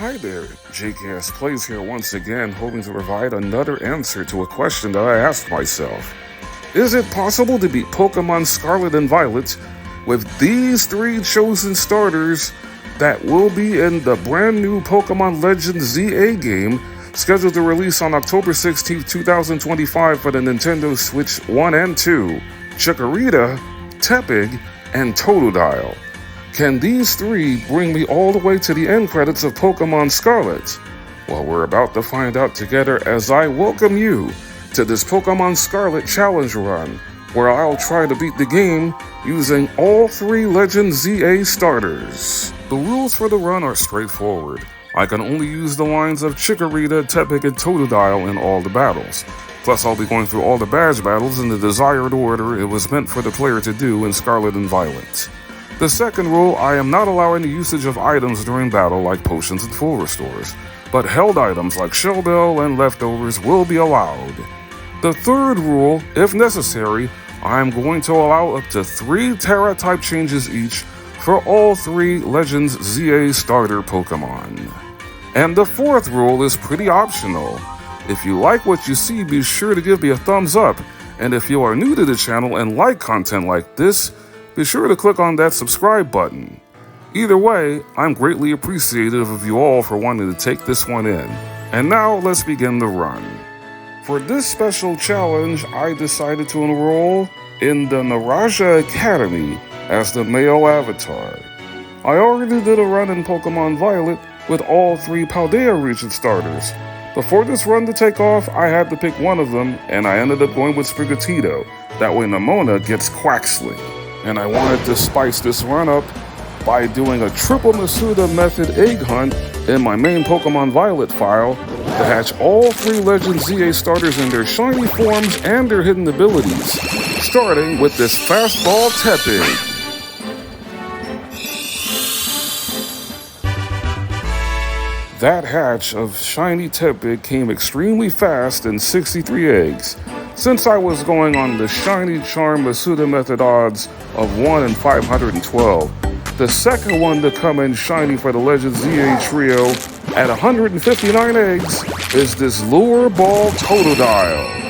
Hi there, JKS Plays here once again, hoping to provide another answer to a question that I asked myself. Is it possible to beat Pokémon Scarlet and Violet with these three chosen starters that will be in the brand new Pokémon Legends ZA game scheduled to release on October 16, 2025 for the Nintendo Switch 1 and 2, Chikorita, Tepig, and Totodile? Can these three bring me all the way to the end credits of Pokémon Scarlet? Well, we're about to find out together as I welcome you to this Pokémon Scarlet challenge run, where I'll try to beat the game using all three Legend ZA starters. The rules for the run are straightforward. I can only use the lines of Chikorita, Tepig, and Totodile in all the battles. Plus, I'll be going through all the badge battles in the desired order it was meant for the player to do in Scarlet and Violet. The second rule, I am not allowing the usage of items during battle like potions and full restores, but held items like Shell Bell and leftovers will be allowed. The third rule, if necessary, I am going to allow up to 3 Terra type changes each for all 3 Legends ZA starter Pokemon. And the fourth rule is pretty optional. If you like what you see, be sure to give me a thumbs up, and if you are new to the channel and like content like this, be sure to click on that subscribe button. Either way, I'm greatly appreciative of you all for wanting to take this one in. And now let's begin the run. For this special challenge, I decided to enroll in the Naraja Academy as the male avatar. I already did a run in Pokemon Violet with all 3 Paldea region starters. Before this run to take off, I had to pick one of them, and I ended up going with Sprigatito. That way Nemona gets Quaxly. And I wanted to spice this run up by doing a triple Masuda method egg hunt in my main Pokemon Violet file to hatch all 3 Legend ZA starters in their shiny forms and their hidden abilities, starting with this fastball Tepig. That hatch of shiny Tepig came extremely fast in 63 eggs. Since I was going on the Shiny Charm Masuda method odds of 1 in 512, the second one to come in shiny for the Legend ZA trio at 159 eggs is this Lure Ball Totodile.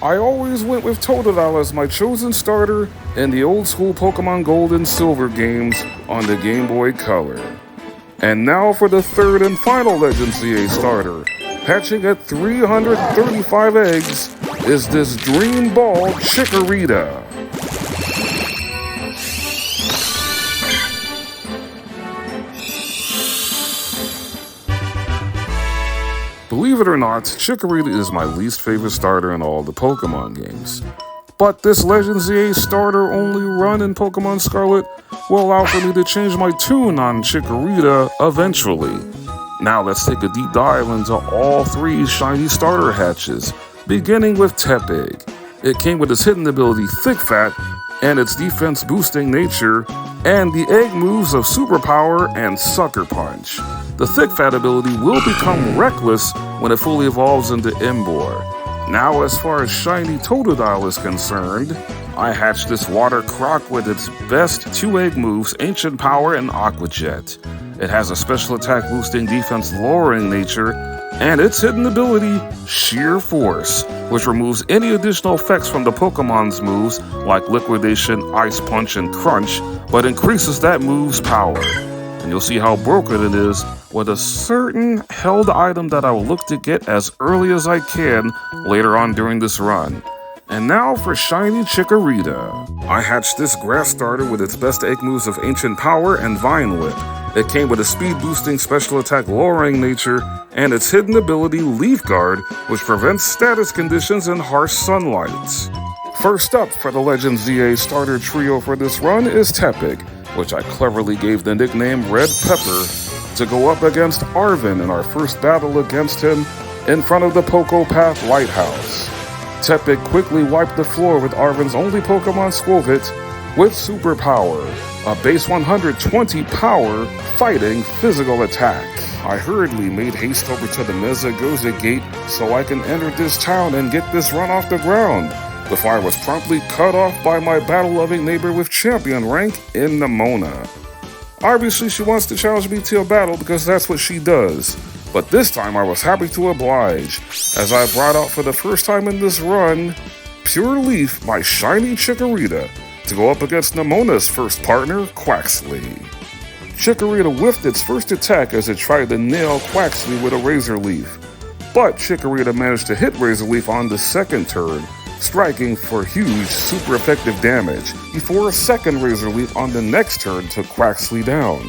I always went with Totodile as my chosen starter in the old school Pokemon Gold and Silver games on the Game Boy Color. And now for the third and final Legend ZA starter, hatching at 335 eggs, is this Dream Ball Chikorita. Believe it or not, Chikorita is my least favorite starter in all the Pokemon games. But this Legend ZA starter only run in Pokemon Scarlet will allow for me to change my tune on Chikorita eventually. Now let's take a deep dive into all 3 shiny starter hatches, beginning with Tepig. It came with its hidden ability Thick Fat and its defense boosting nature, and the egg moves of Superpower and Sucker Punch. The Thick Fat ability will become Reckless when it fully evolves into Emboar. Now, as far as shiny Totodile is concerned, I hatched this Water Croc with its best 2 egg moves, Ancient Power and Aqua Jet. It has a special attack boosting defense lowering nature, and its hidden ability, Sheer Force, which removes any additional effects from the Pokemon's moves like Liquidation, Ice Punch, and Crunch, but increases that move's power. And you'll see how broken it is with a certain held item that I will look to get as early as I can later on during this run. And now for shiny Chikorita. I hatched this grass starter with its best egg moves of Ancient Power and Vine Whip. It came with a speed boosting special attack lowering nature and its hidden ability Leaf Guard, which prevents status conditions in harsh sunlight. First up for the Legend ZA starter trio for this run is Tepig, which I cleverly gave the nickname Red Pepper, to go up against Arven in our first battle against him in front of the Poco Path Lighthouse. Tepig quickly wiped the floor with Arven's only Pokemon Squovit with Superpower, a base 120 power fighting physical attack. I hurriedly made haste over to the Mezagoza Gate so I can enter this town and get this run off the ground. before I was promptly cut off by my battle-loving neighbor with champion rank in Nemona. Obviously, she wants to challenge me to a battle because that's what she does. But this time I was happy to oblige, as I brought out for the first time in this run, Pure Leaf, my shiny Chikorita, to go up against Nemona's first partner, Quaxly. Chikorita whiffed its first attack as it tried to nail Quaxly with a Razor Leaf. But Chikorita managed to hit Razor Leaf on the second turn, striking for huge, super effective damage, before a second Razor Leaf on the next turn took Quaxly down,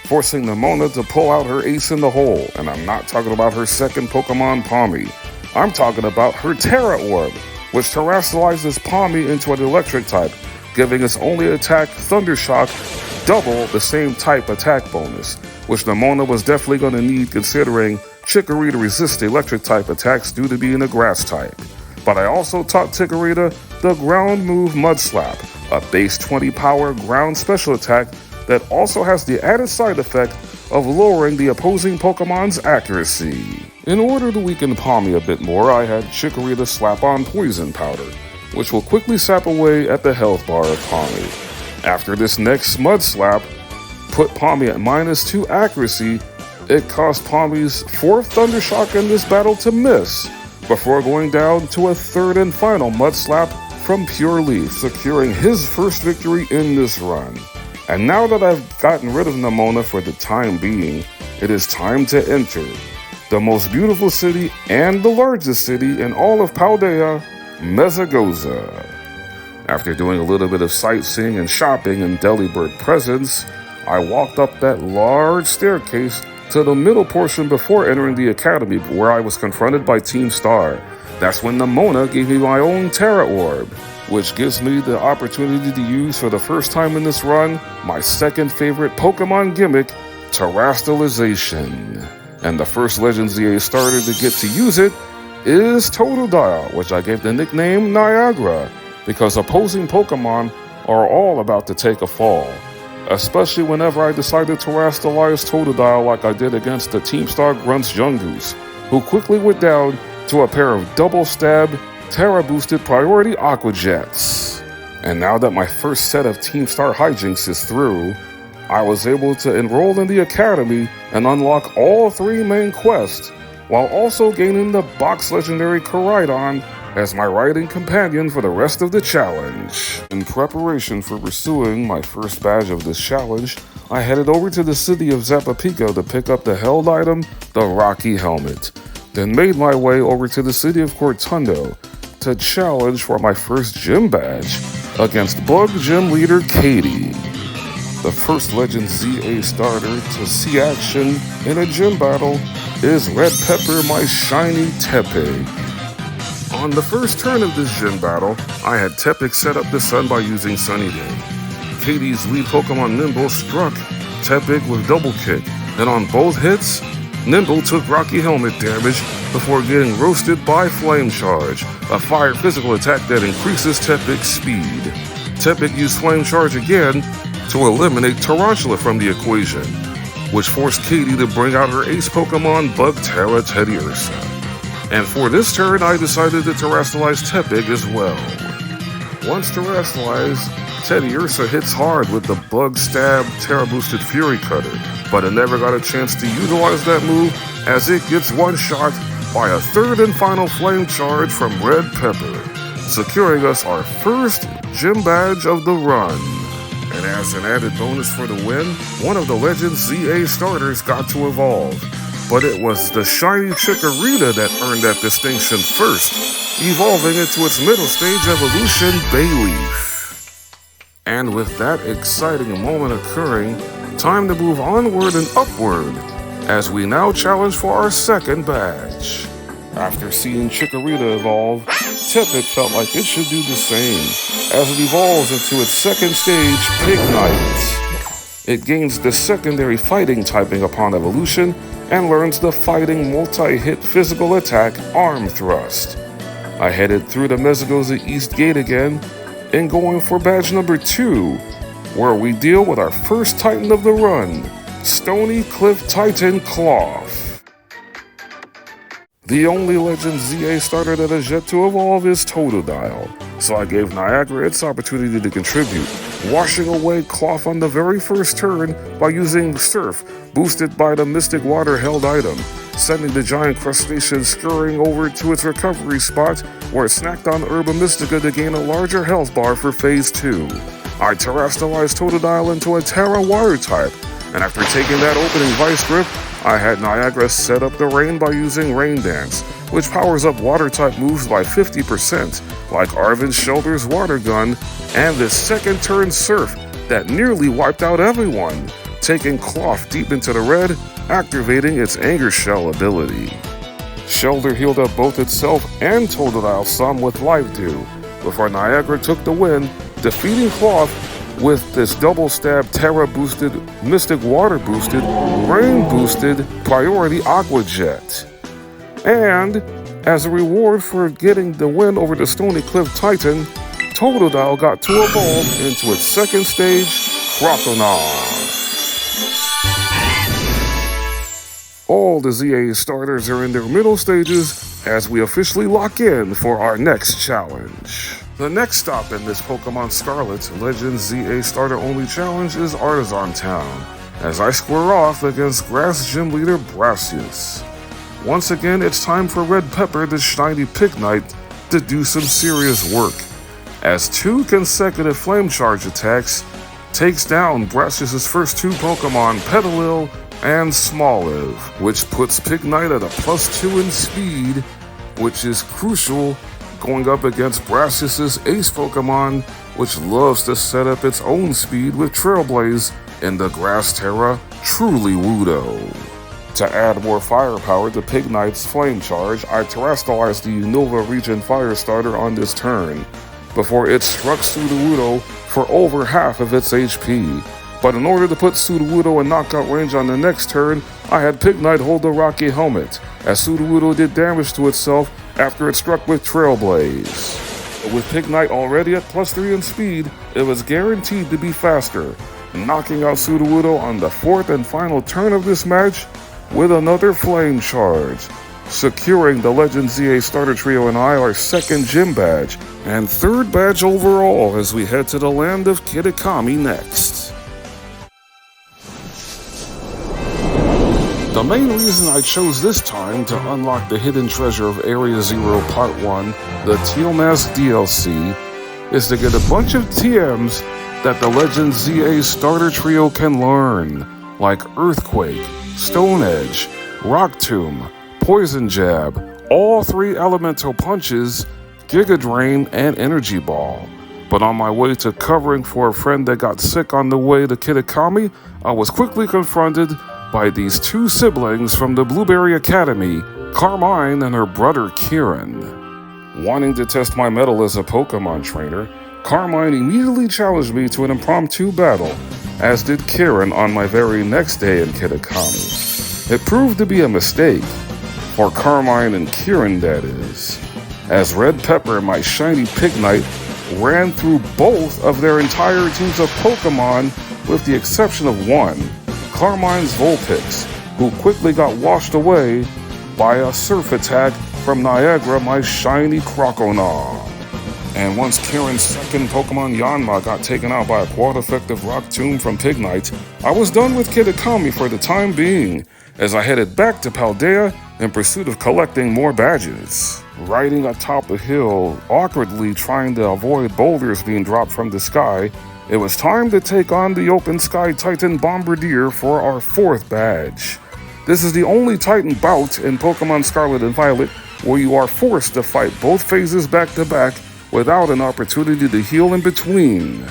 forcing Nemona to pull out her ace in the hole. And I'm not talking about her second Pokemon, Palmy. I'm talking about her Terra Orb, which terrestrializes Palmy into an electric type, giving its only attack, Thundershock, double the same type attack bonus, which Nemona was definitely going to need considering Chikorita resists electric type attacks due to being a grass type. But I also taught Chikorita the ground move Mud Slap, a base 20 power ground special attack that also has the added side effect of lowering the opposing Pokemon's accuracy. In order to weaken Palmy a bit more, I had Chikorita slap on Poison Powder, which will quickly sap away at the health bar of Palmy. After this next Mud Slap put Palmy at -2 accuracy, it caused Palmy's fourth Thundershock in this battle to miss, before going down to a third and final Mud Slap from Pure Leaf, securing his first victory in this run. And now that I've gotten rid of Nemona for the time being, it is time to enter the most beautiful city and the largest city in all of Paldea, Mesagoza. After doing a little bit of sightseeing and shopping in Delibird Presence, I walked up that large staircase to the middle portion before entering the academy, where I was confronted by Team Star. That's when Nemona gave me my own Terra Orb, which gives me the opportunity to use for the first time in this run my second favorite Pokemon gimmick, Terastallization. And the first Legend ZA starter to get to use it is Totodile, which I gave the nickname Niagara, because opposing Pokemon are all about to take a fall. Especially whenever I decided to Terastallize Totodile like I did against the Team Star Grunt's Yungoos, who quickly went down to a pair of double-stab, Terra-boosted priority Aqua Jets. And now that my first set of Team Star hijinks is through, I was able to enroll in the Academy and unlock all 3 main quests, while also gaining the Box Legendary Koraidon as my riding companion for the rest of the challenge. In preparation for pursuing my first badge of this challenge, I headed over to the city of Zapapico to pick up the held item, the Rocky Helmet, then made my way over to the city of Cortundo to challenge for my first gym badge against Bug Gym Leader Katie. The first Legend ZA starter to see action in a gym battle is Red Pepper, my shiny Tepig. On the first turn of this gym battle, I had Tepig set up the sun by using Sunny Day. Katie's lead Pokemon Nimble struck Tepig with Double Kick, and on both hits, Nimble took Rocky Helmet damage before getting roasted by Flame Charge, a fire physical attack that increases Tepig's speed. Tepig used Flame Charge again to eliminate Tarantula from the equation, which forced Katie to bring out her ace Pokemon Bugterra Teddiursa. And for this turn, I decided to Terastallize Tepig as well. Once terastallized, Teddiursa hits hard with the Bug Stab Terra-boosted Fury Cutter, but it never got a chance to utilize that move as it gets one-shot by a third and final Flame Charge from Red Pepper, securing us our first gym badge of the run. And as an added bonus for the win, one of the Legend ZA starters got to evolve. But it was the shiny Chikorita that earned that distinction first, evolving into its middle stage evolution, Bayleaf. And with that exciting moment occurring, time to move onward and upward, as we now challenge for our second badge. After seeing Chikorita evolve, Tepig felt like it should do the same, as it evolves into its second stage, Pignite. It gains the secondary fighting typing upon evolution, and learns the fighting multi-hit physical attack Arm Thrust. I headed through the Mesagoza East Gate again, and going for badge number 2, where we deal with our first Titan of the run, Stony Cliff Titan Cloth. The only Legend ZA starter that has yet to evolve is Totodile, so I gave Niagara its opportunity to contribute, washing away Cloth on the very first turn by using Surf, boosted by the Mystic Water held item, sending the giant crustacean scurrying over to its recovery spot where it snacked on Herba Mystica to gain a larger health bar for Phase 2. I terrestrialized Totodile into a Terra Water type, and after taking that opening Vice Grip, I had Niagara set up the rain by using Rain Dance, which powers up Water-type moves by 50%, like Arven's Shoulder's Water Gun, and the second turn Surf that nearly wiped out everyone, taking Cloth deep into the red, activating its Anger Shell ability. Shoulder healed up both itself and Totodile some with Life Dew, before Niagara took the win, defeating Cloth with this double stab Terra boosted, Mystic Water boosted, Rain boosted Priority Aqua Jet. And as a reward for getting the win over the Stony Cliff Titan, Totodile got to evolve into its second stage, Croconaw. All the ZA starters are in their middle stages as we officially lock in for our next challenge. The next stop in this Pokémon Scarlet Legends ZA Starter Only Challenge is Artisan Town, as I square off against Grass Gym Leader Brassius. Once again, it's time for Red Pepper, the shiny Pignite, to do some serious work, as 2 consecutive Flame Charge attacks takes down Brassius' first 2 Pokémon, Petalil and Smoliv, which puts Pignite at a +2 in speed, which is crucial going up against Brassius' ace Pokemon, which loves to set up its own speed with Trailblaze in the Grass Terra Truly Wudo. To add more firepower to Pignite's Flame Charge, I terrestrialized the Unova Region Firestarter on this turn, before it struck Sudowoodo for over half of its HP. But in order to put Sudowoodo in knockout range on the next turn, I had Pignite hold the Rocky Helmet, as Sudowoodo did damage to itself after it struck with Trailblaze. With Pignite already at +3 in speed, it was guaranteed to be faster, knocking out Sudowoodo on the 4th and final turn of this match with another Flame Charge, securing the Legend ZA Starter Trio and I our 2nd gym badge, and 3rd badge overall as we head to the land of Kitakami next. The main reason I chose this time to unlock the hidden treasure of Area Zero Part 1, the Teal Mask DLC, is to get a bunch of TMs that the Legend ZA Starter Trio can learn, like Earthquake, Stone Edge, Rock Tomb, Poison Jab, all 3 Elemental Punches, Giga Drain, and Energy Ball. But on my way to covering for a friend that got sick on the way to Kitakami, I was quickly confronted by these 2 siblings from the Blueberry Academy, Carmine and her brother Kieran. Wanting to test my mettle as a Pokemon trainer, Carmine immediately challenged me to an impromptu battle, as did Kieran on my very next day in Kitakami. It proved to be a mistake, for Carmine and Kieran that is, as Red Pepper, my shiny Pignite, ran through both of their entire teams of Pokemon with the exception of one, Carmine's Vulpix, who quickly got washed away by a Surf attack from Niagara, my shiny Croconaw. And once Kieran's second Pokemon Yanma got taken out by a quad-effective Rock Tomb from Pignite, I was done with Kitakami for the time being, as I headed back to Paldea in pursuit of collecting more badges. Riding atop a hill, awkwardly trying to avoid boulders being dropped from the sky, it was time to take on the Open Sky Titan Bombardier for our 4th badge. This is the only Titan bout in Pokémon Scarlet and Violet where you are forced to fight both phases back to back without an opportunity to heal in between.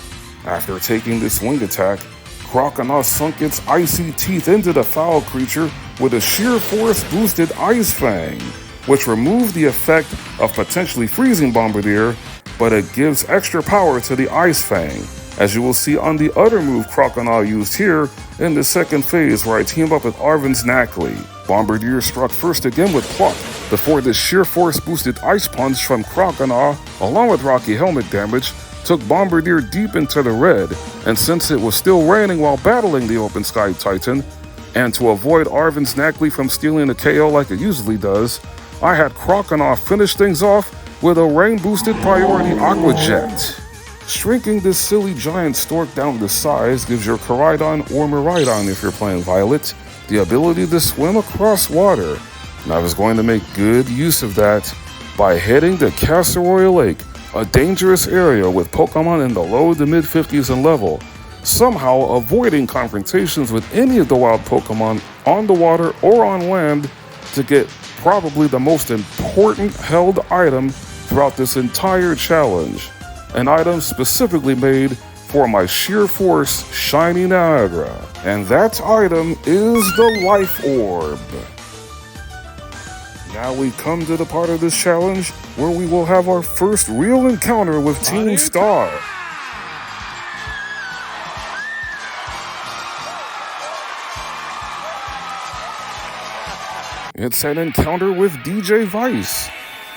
After taking this wing attack, Croconaw sunk its icy teeth into the foul creature with a sheer force boosted Ice Fang, which removed the effect of potentially freezing Bombardier, but it gives extra power to the Ice Fang, as you will see on the other move Croconaw used here in the 2nd phase where I teamed up with Arven's Knackley. Bombardier struck first again with Pluck, before this sheer force boosted Ice Punch from Croconaw, along with Rocky Helmet damage, took Bombardier deep into the red, and since it was still raining while battling the Open Sky Titan, and to avoid Arven's Knackley from stealing the KO like it usually does, I had Croconaw finish things off with a rain-boosted priority Aqua Jet. Shrinking this silly giant stork down to size gives your Chikorita or Miraidon, if you're playing Violet, the ability to swim across water. And I was going to make good use of that by heading to Casseroy Lake, a dangerous area with Pokemon in the low to mid 50s in level, somehow avoiding confrontations with any of the wild Pokemon on the water or on land to get probably the most important held item throughout this entire challenge. An item specifically made for my Sheer Force Shiny Niagara. And that item is the Life Orb. Now we come to the part of this challenge where we will have our first real encounter with Team Star. It's an encounter with DJ Vice,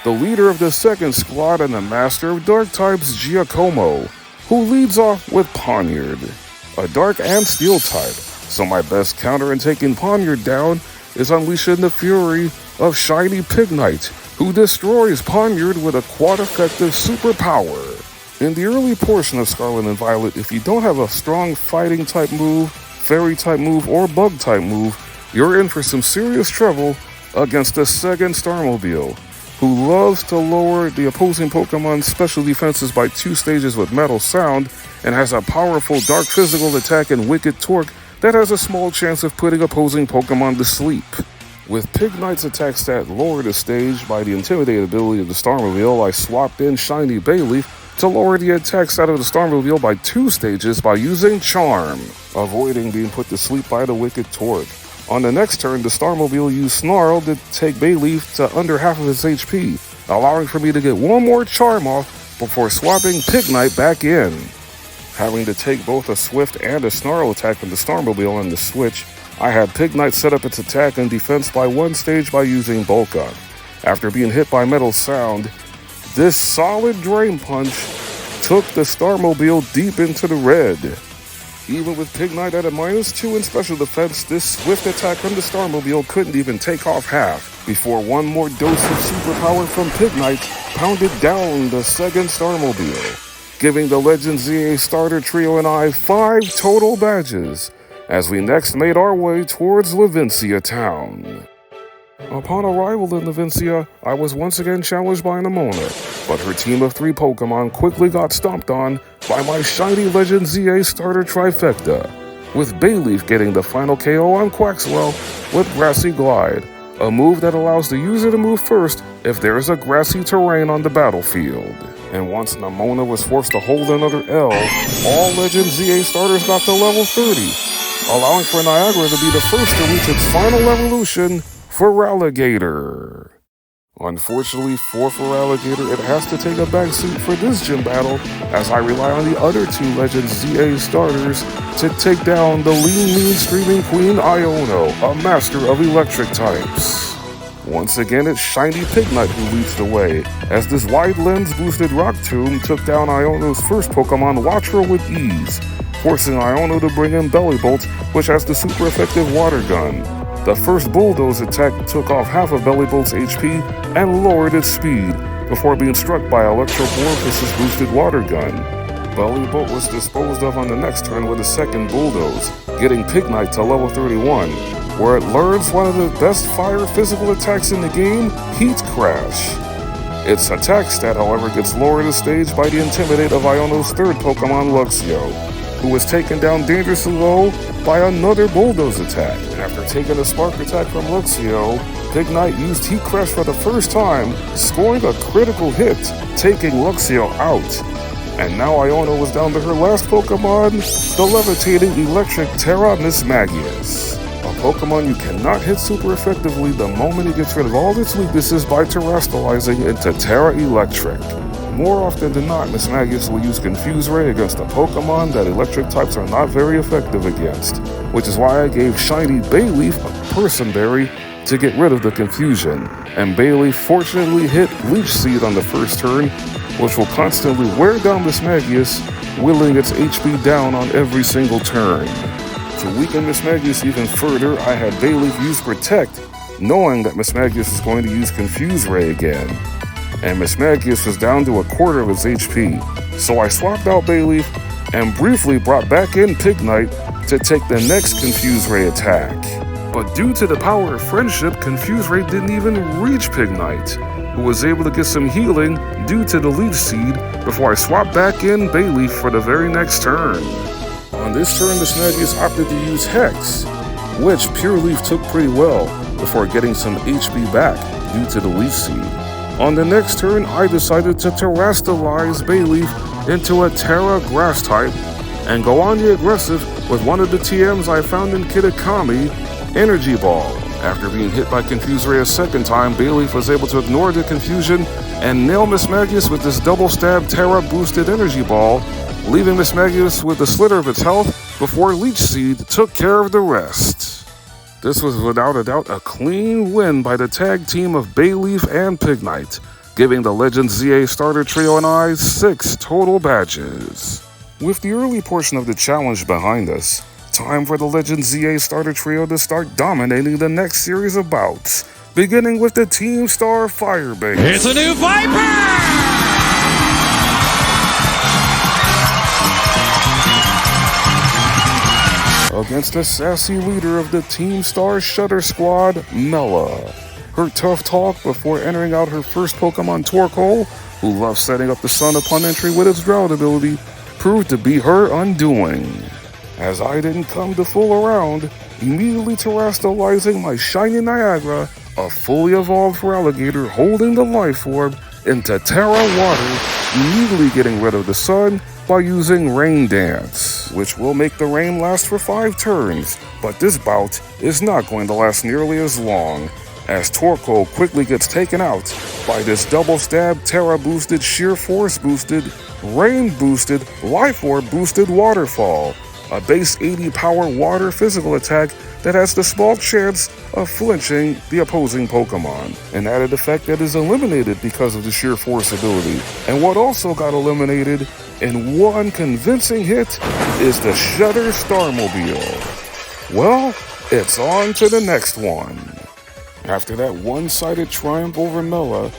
the leader of the second squad and the master of dark types Giacomo, who leads off with Poniard, a dark and steel type. So my best counter in taking Poniard down is unleashing the fury of Shiny Pignite, who destroys Poniard with a quad-effective superpower. In the early portion of Scarlet and Violet, if you don't have a strong fighting type move, fairy type move, or bug type move, you're in for some serious trouble against the second Starmobile, who loves to lower the opposing Pokemon's special defenses by 2 stages with Metal Sound and has a powerful dark physical attack and wicked torque that has a small chance of putting opposing Pokemon to sleep. With Pignite's attack stat lowered a stage by the Intimidate ability of the Starmobile, I swapped in Shiny Bayleaf to lower the attack stat of the Starmobile by 2 stages by using Charm, avoiding being put to sleep by the wicked torque. On the next turn, the Starmobile used Snarl to take Bayleaf to under half of its HP, allowing for me to get one more Charm off before swapping Pignite back in. Having to take both a Swift and a Snarl attack from the Starmobile on the switch, I had Pignite set up its attack and defense by 1 stage by using Bulk Up. After being hit by Metal Sound, this solid Drain Punch took the Starmobile deep into the red. Even with Pignite at a -2 in special defense, this swift attack from the Starmobile couldn't even take off half before one more dose of superpower from Pignite pounded down the second Starmobile, giving the Legend ZA starter trio and I 5 total badges as we next made our way towards Levincia Town. Upon arrival in Levincia, I was once again challenged by Nemona, but her team of 3 Pokemon quickly got stomped on by my shiny Legend ZA starter trifecta, with Bayleaf getting the final KO on Quaxwell with Grassy Glide, a move that allows the user to move first if there is a grassy terrain on the battlefield. And once Nemona was forced to hold another L, all Legend ZA starters got to level 30, allowing for Niagara to be the first to reach its final evolution, Feraligatr. Unfortunately for Feraligatr, it has to take a backseat for this gym battle, as I rely on the other 2 Legend ZA starters to take down the lean, mean, screaming queen Iono, a master of electric types. Once again, it's Shiny Pignite who leads the way, as this wide lens boosted Rock Tomb took down Iono's first Pokemon, Watchro, with ease, forcing Iono to bring in Bellybolt, which has the super effective Water Gun. The first Bulldoze attack took off half of Bellybolt's HP and lowered its speed, before being struck by Electroborphus's boosted Water Gun. Bellybolt was disposed of on the next turn with a second Bulldoze, getting Pignite to level 31, where it learns one of the best fire physical attacks in the game, Heat Crash. Its attack stat, however, gets lowered a stage by the Intimidate of Iono's third Pokemon, Luxio, who was taken down dangerously low by another Bulldoze attack. After taking a Spark attack from Luxio, Pignite used Heat Crash for the first time, scoring a critical hit, taking Luxio out. And now Iono was down to her last Pokemon, the levitating electric Terra Mismagius, a Pokemon you cannot hit super effectively the moment it gets rid of all its weaknesses by terastallizing into Terra Electric. More often than not, Mismagius will use Confuse Ray against a Pokemon that electric types are not very effective against, which is why I gave Shiny Bayleaf a Person Berry to get rid of the confusion, and Bayleaf fortunately hit Leech Seed on the first turn, which will constantly wear down Mismagius, whittling its HP down on every single turn. To weaken Mismagius even further, I had Bayleaf use Protect, knowing that Mismagius is going to use Confuse Ray again. and Mismagius was down to a quarter of his HP. So I swapped out Bayleaf and briefly brought back in Pignite to take the next Confuse Ray attack. But due to the power of friendship, Confuse Ray didn't even reach Pignite, who was able to get some healing due to the Leech Seed before I swapped back in Bayleaf for the very next turn. On this turn, Mismagius opted to use Hex, which Pure Leaf took pretty well before getting some HP back due to the Leech Seed. On the next turn, I decided to terrestrialize Bayleaf into a Terra Grass type and go on the aggressive with one of the TMs I found in Kitakami, Energy Ball. After being hit by Confuse Ray a second time, Bayleaf was able to ignore the confusion and nail Mismagius with this double stab Terra boosted Energy Ball, leaving Mismagius with a slither of its health before Leech Seed took care of the rest. This was without a doubt a clean win by the tag team of Bayleaf and Pignite, giving the Legends ZA starter trio and I 6 total badges. With the early portion of the challenge behind us, time for the Legends ZA starter trio to start dominating the next series of bouts, beginning with the Team Star Firebase. It's a new Viper! Against the sassy leader of the Team Star Shutter Squad, Mela. Her tough talk before entering out her first Pokemon Torkoal, who loves setting up the sun upon entry with its drought ability, proved to be her undoing. As I didn't come to fool around, immediately terrestrializing my shiny Niagara, a fully evolved Feraligatr holding the life orb, into Terra Water, immediately getting rid of the sun by using Rain Dance, which will make the rain last for 5 turns, but this bout is not going to last nearly as long, as Torkoal quickly gets taken out by this double stab Terra boosted, Sheer Force boosted, Rain boosted, Life Orb boosted Waterfall, a base 80 power water physical attack that has the small chance of flinching the opposing Pokemon, an added effect that is eliminated because of the Sheer Force ability. And what also got eliminated in one convincing hit is the Shutter Starmobile. Well, it's on to the next one. After that one-sided triumph over Mela,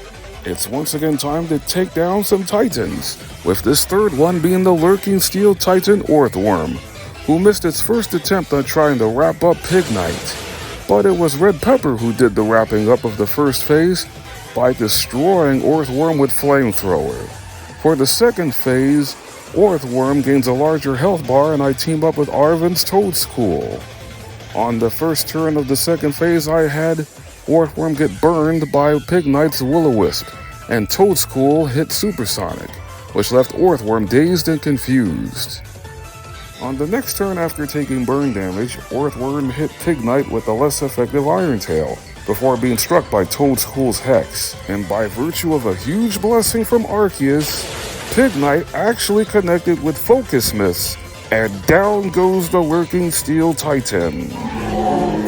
it's once again time to take down some Titans, with this third one being the Lurking Steel Titan Orthworm, who missed its first attempt on trying to wrap up Pignite. But it was Red Pepper who did the wrapping up of the first phase by destroying Orthworm with Flamethrower. For the second phase, Orthworm gains a larger health bar and I team up with Arven's Toadschool. On the first turn of the second phase, I had Orthworm get burned by Pignite's Will-O-Wisp, and Toadschool hit Supersonic, which left Orthworm dazed and confused. On the next turn after taking burn damage, Orthworm hit Pignite with a less effective Iron Tail, before being struck by Toadschool's Hex, and by virtue of a huge blessing from Arceus, Pignite actually connected with Focus Miss, and down goes the Lurking Steel Titan.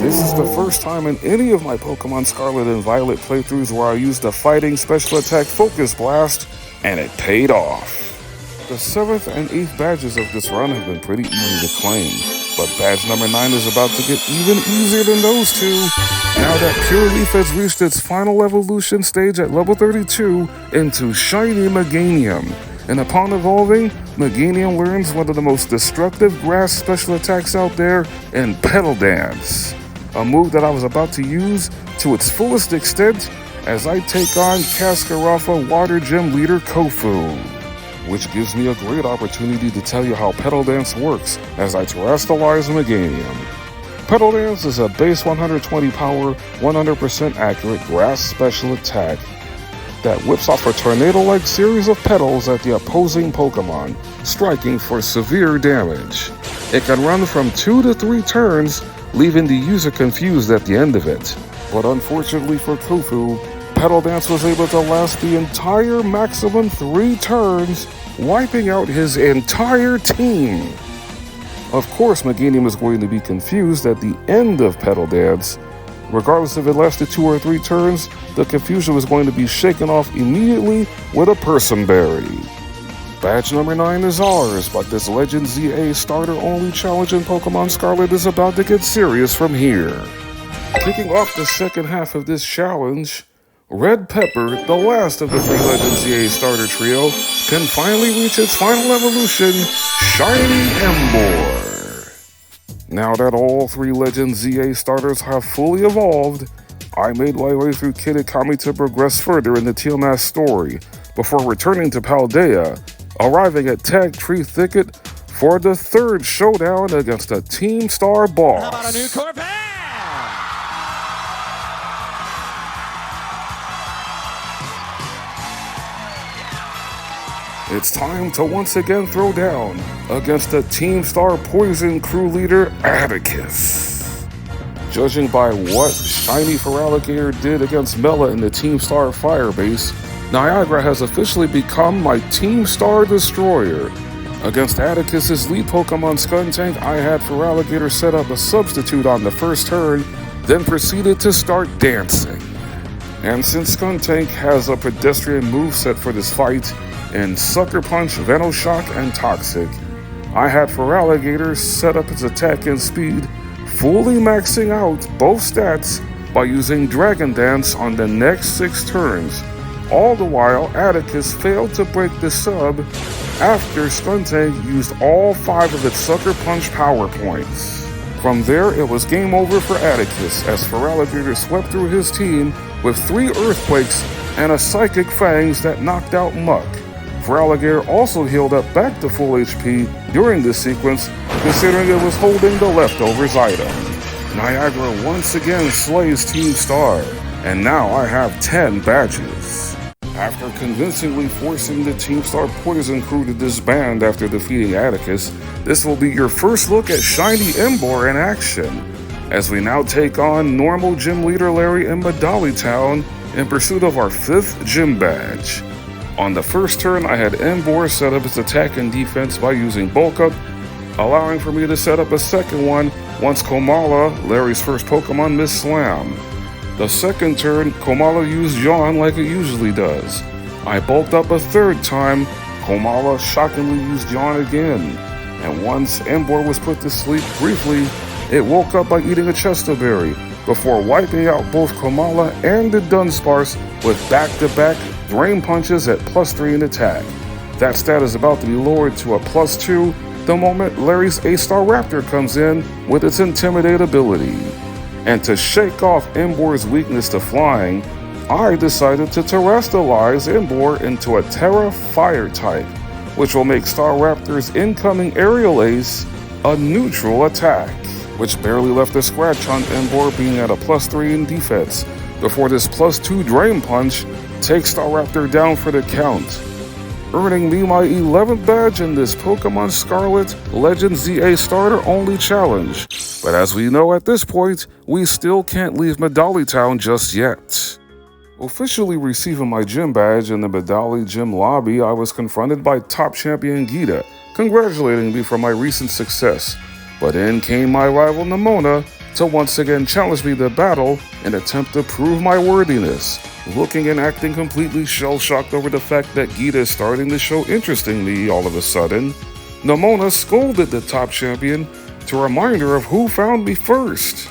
This is the first time in any of my Pokemon Scarlet and Violet playthroughs where I used the fighting special attack Focus Blast, and it paid off. The 7th and 8th badges of this run have been pretty easy to claim, but badge number 9 is about to get even easier than those two, now that Pure Leaf has reached its final evolution stage at level 32 into Shiny Meganium, and upon evolving, Meganium learns one of the most destructive grass special attacks out there in Petal Dance, a move that I was about to use to its fullest extent as I take on Cascarafa Water Gym leader Kofu, which gives me a great opportunity to tell you how Petal Dance works as I terrestrialize Meganium. Petal Dance is a base 120 power, 100% accurate grass special attack that whips off a tornado-like series of petals at the opposing Pokemon, striking for severe damage. It can run from 2 to 3 turns, leaving the user confused at the end of it. But unfortunately for Kofu, Petal Dance was able to last the entire maximum 3 turns, wiping out his entire team. Of course, Meganium is going to be confused at the end of Petal Dance. Regardless if it lasted 2 or 3 turns, the confusion was going to be shaken off immediately with a Persim Berry. Badge number 9 is ours, but this Legend ZA starter-only challenge in Pokemon Scarlet is about to get serious from here. Kicking off the second half of this challenge, Red Pepper, the last of the 3 Legend ZA starter trio, can finally reach its final evolution, Shiny Emboar. Now that all 3 Legend ZA starters have fully evolved, I made my way through Kitakami to progress further in the Teal Mask story, before returning to Paldea, arriving at Tag Tree Thicket for the 3rd showdown against a Team Star boss. How about a new Corvette? It's time to once again throw down against the Team Star Poison crew leader, Atticus. Judging by what Shiny Feraligatr did against Mela in the Team Star Firebase, Niagara has officially become my Team Star Destroyer. Against Atticus's lead Pokemon Skuntank, I had Feraligatr set up a substitute on the first turn, then proceeded to start dancing. And since Skuntank has a pedestrian moveset for this fight, in Sucker Punch, Venoshock, and Toxic, I had Feraligatr set up its attack and speed, fully maxing out both stats by using Dragon Dance on the next 6 turns. All the while, Atticus failed to break the sub after Skuntank used all 5 of its Sucker Punch power points. From there, it was game over for Atticus as Feraligatr swept through his team with 3 Earthquakes and a Psychic Fangs that knocked out Muck. Feraligatr also healed up back to full HP during this sequence, considering it was holding the leftovers item. Niagara once again slays Team Star, and now I have 10 badges. After convincingly forcing the Team Star Poison crew to disband after defeating Atticus, this will be your first look at Shiny Emboar in action, as we now take on normal gym leader Larry in Medali Town in pursuit of our 5th gym badge. On the first turn, I had Emboar set up its attack and defense by using Bulk Up, allowing for me to set up a second one once Komala, Larry's first Pokemon, missed Slam. The second turn, Komala used Yawn like it usually does. I bulked up a 3rd time, Komala shockingly used Yawn again. And once Emboar was put to sleep briefly, it woke up by eating a Chesto Berry, before wiping out both Komala and the Dunsparce with back-to-back Drain Punches at +3 in attack. That stat is about to be lowered to a +2 the moment Larry's A-Star Raptor comes in with its Intimidate ability. And to shake off Emboar's weakness to flying, I decided to terrestrialize Emboar into a Terra Fire type, which will make Staraptor's incoming Aerial Ace a neutral attack, which barely left a scratch on Emboar being at a +3 in defense, before this +2 Drain Punch takes Staraptor down for the count, earning me my 11th badge in this Pokémon Scarlet Legend ZA Starter Only Challenge. But as we know at this point, we still can't leave Medali Town just yet. Officially receiving my gym badge in the Medali gym lobby, I was confronted by top champion Geeta, congratulating me for my recent success. But in came my rival Nemona to once again challenge me to battle and attempt to prove my worthiness. Looking and acting completely shell-shocked over the fact that Geeta is starting to show interest in me all of a sudden, Nemona scolded the top champion to remind her of who found me first.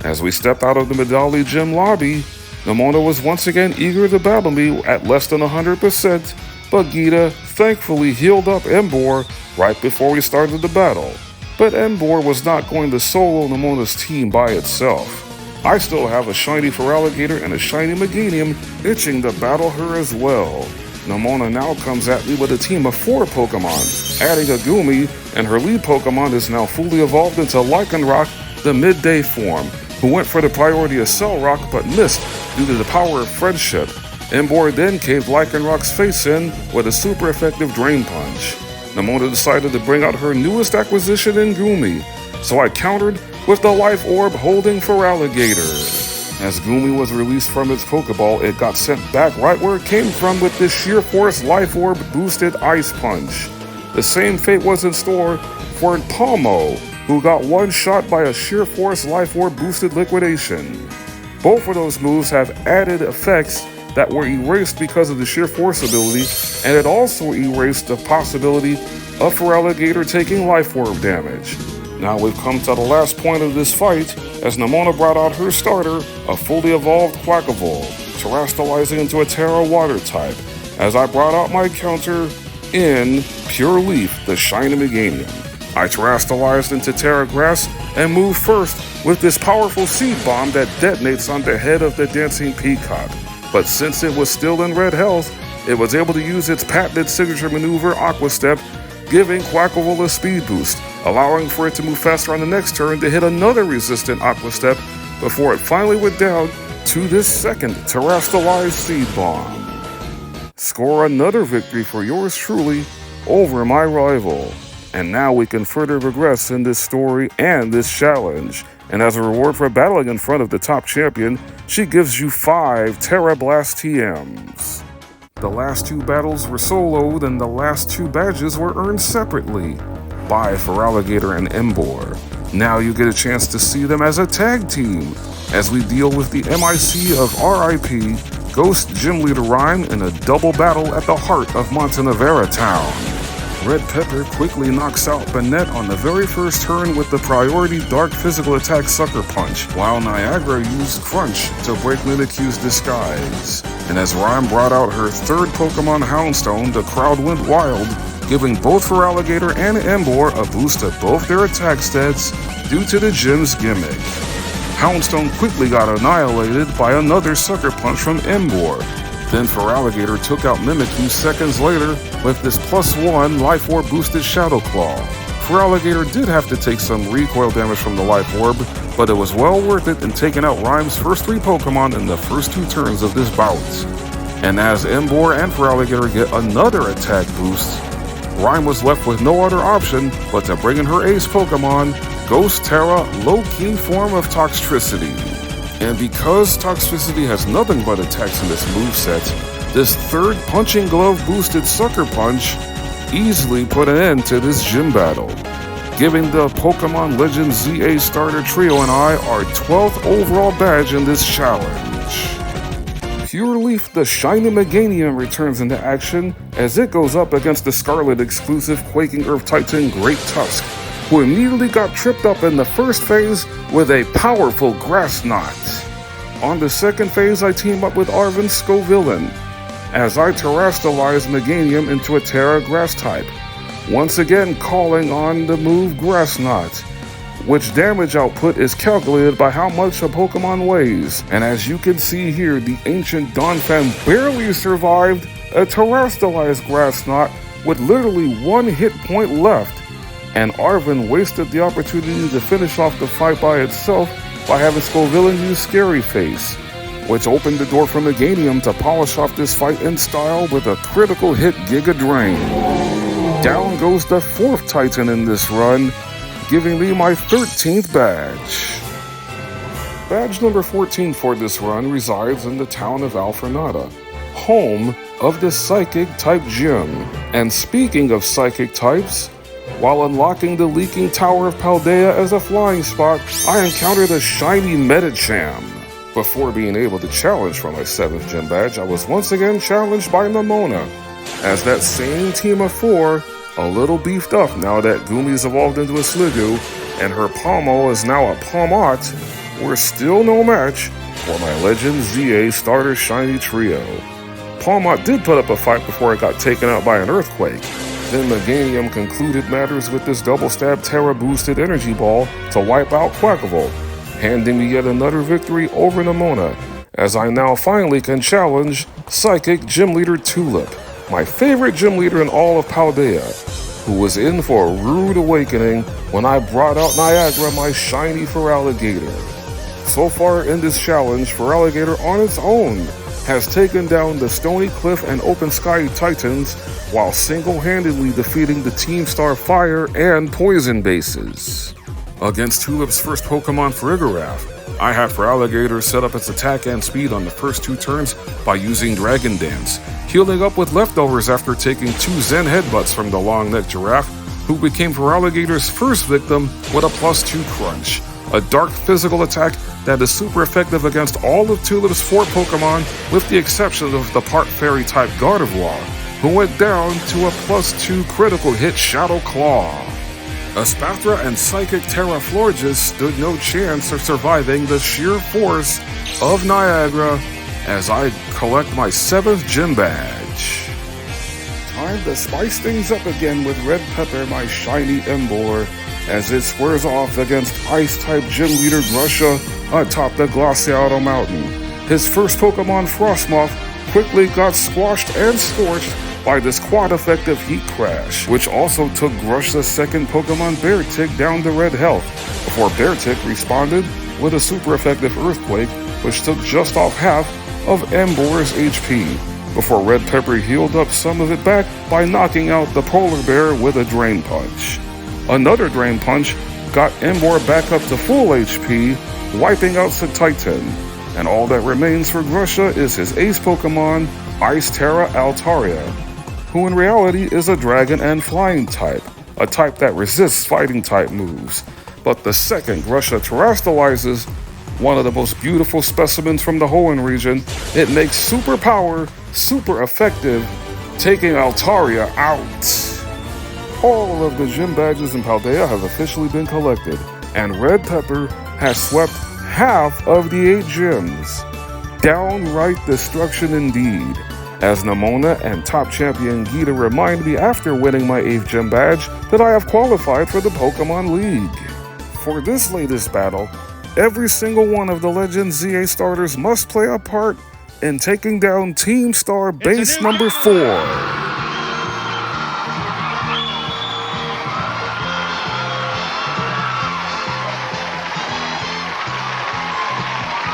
As we stepped out of the Medali gym lobby, Nemona was once again eager to battle me at less than 100%, but Geeta thankfully healed up Emboar right before we started the battle. But Emboar was not going to solo Nemona's team by itself. I still have a shiny Feraligatr and a shiny Meganium itching to battle her as well. Nemona now comes at me with a team of 4 Pokemon, adding a Gumi, and her lead Pokemon is now fully evolved into Lycanroc, the midday form, who went for the priority of Cell Rock but missed due to the power of friendship. Emboar then caved Lycanroc's face in with a super effective Drain Punch. Nemona decided to bring out her newest acquisition in Gumi, so I countered with the Life Orb holding Feraligatr. As Gumi was released from its Pokeball, it got sent back right where it came from with this Sheer Force Life Orb boosted Ice Punch. The same fate was in store for Palmo, who got one shot by a Sheer Force Life Orb boosted Liquidation. Both of those moves have added effects that were erased because of the Sheer Force ability, and it also erased the possibility of Feraligatr taking Life Orb damage. Now we've come to the last point of this fight, as Nemona brought out her starter, a fully evolved Quackavolt. terastallizing into a Terra Water type, as I brought out my counter in Pure Leaf, the Shiny Meganium. I terastallized into Terra Grass and moved first with this powerful Seed Bomb that detonates on the head of the Dancing Peacock. But since it was still in red health, it was able to use its patented signature maneuver Aqua Step, giving Quackable a speed boost, allowing for it to move faster on the next turn to hit another resistant Aqua Step before it finally went down to this second terastallized Seed Bomb. Score another victory for yours truly over my rival. And now we can further progress in this story and this challenge. And as a reward for battling in front of the top champion, she gives you 5 Terra Blast TMs. The last 2 battles were soloed and the last 2 badges were earned separately by Feraligatr and Emboar. Now you get a chance to see them as a tag team as we deal with the MIC of RIP Ghost Gym Leader Ryme in a double battle at the heart of Montenevera Town. Red Pepper quickly knocks out Banette on the very first turn with the priority Dark Physical Attack Sucker Punch, while Niagara used Crunch to break Mimikyu's disguise. And as Ryme brought out her third Pokemon Houndstone, the crowd went wild, giving both Feraligatr and Emboar a boost to both their attack stats due to the gym's gimmick. Houndstone quickly got annihilated by another Sucker Punch from Emboar. Then Feraligatr took out Mimikyu seconds later with this +1 Life Orb boosted Shadow Claw. Feraligatr did have to take some recoil damage from the Life Orb, but it was well worth it in taking out Ryme's first 3 Pokemon in the first 2 turns of this bout. And as Emboar and Feraligatr get another attack boost, Ryme was left with no other option but to bring in her ace Pokemon, Ghost Terra, low-key form of Toxtricity. And because Toxtricity has nothing but attacks in this moveset, this third Punching Glove boosted Sucker Punch easily put an end to this gym battle, giving the Pokemon Legend ZA Starter Trio and I our 12th overall badge in this challenge. Pure Leaf the Shiny Meganium returns into action as it goes up against the Scarlet exclusive Quaking Earth Titan Great Tusk, who immediately got tripped up in the first phase with a powerful Grass Knot. On the second phase, I team up with Arven Scovillain as I terastallize Meganium into a Terra Grass type, once again calling on the move Grass Knot, which damage output is calculated by how much a Pokemon weighs. And as you can see here, the ancient Donphan barely survived a terastallized Grass Knot with literally 1 hit point left, and Arven wasted the opportunity to finish off the fight by itself by having Scovillain use Scary Face, which opened the door for Meganium to polish off this fight in style with a critical hit Giga Drain. Down goes the 4th Titan in this run, giving me my 13th badge. Badge number 14 for this run resides in the town of Alfornada, home of the Psychic type gym. And speaking of Psychic types, while unlocking the Leaking Tower of Paldea as a flying spot, I encountered a shiny Medicham. Before being able to challenge for my 7th gym badge, I was once again challenged by Nemona, as that same team of 4, a little beefed up now that Gumi's evolved into a Sliggoo, and her Pommel is now a Palmot, were still no match for my Legend ZA Starter Shiny Trio. Palmot did put up a fight before it got taken out by an Earthquake. Then Meganium concluded matters with this double-stab Terra-boosted Energy Ball to wipe out Quackable, handing me yet another victory over Nemona, as I now finally can challenge Psychic Gym Leader Tulip, my favorite gym leader in all of Paldea, who was in for a rude awakening when I brought out Niagara, my shiny Feraligatr. So far in this challenge, Feraligatr on its own has taken down the Stony Cliff and Open Sky Titans while single-handedly defeating the Team Star Fire and Poison bases. Against Tulip's first Pokemon Farigiraf, I had Feraligatr set up its attack and speed on the first 2 turns by using Dragon Dance, healing up with leftovers after taking 2 Zen Headbutts from the long-necked giraffe, who became Feraligatr's first victim with a +2 Crunch, a dark physical attack that is super effective against all of Tulip's 4 Pokemon with the exception of the part Fairy type Gardevoir, who went down to a +2 critical hit Shadow Claw. Espathra and Psychic Terra Florges stood no chance of surviving the sheer force of Niagara as I collect my 7th gym badge. Time to spice things up again with Red Pepper, my shiny Emboar, as it squares off against Ice-type gym leader Grusha atop the Glaciato Mountain. His first Pokemon, Frostmoth, quickly got squashed and scorched by this quad-effective Heat Crash, which also took Grusha's second Pokemon, Beartic, down to red health, before Beartic responded with a super effective Earthquake, which took just off half of Emboar's HP, before Red Pepper healed up some of it back by knocking out the Polar Bear with a Drain Punch. Another Drain Punch got Emboar back up to full HP, wiping out Titan. And all that remains for Grusha is his ace Pokemon, Ice-Terra Altaria, who in reality is a Dragon and Flying type, a type that resists fighting type moves. But the second Grusha terrestrializes one of the most beautiful specimens from the Hoenn region, it makes super power super effective, taking Altaria out. All of the gym badges in Paldea have officially been collected, and Red Pepper has swept half of the 8 gyms. Downright destruction indeed, as Nemona and top champion Geeta remind me after winning my 8th gym badge that I have qualified for the Pokemon League. For this latest battle, every single one of the Legend ZA starters must play a part in taking down Team Star base number 4.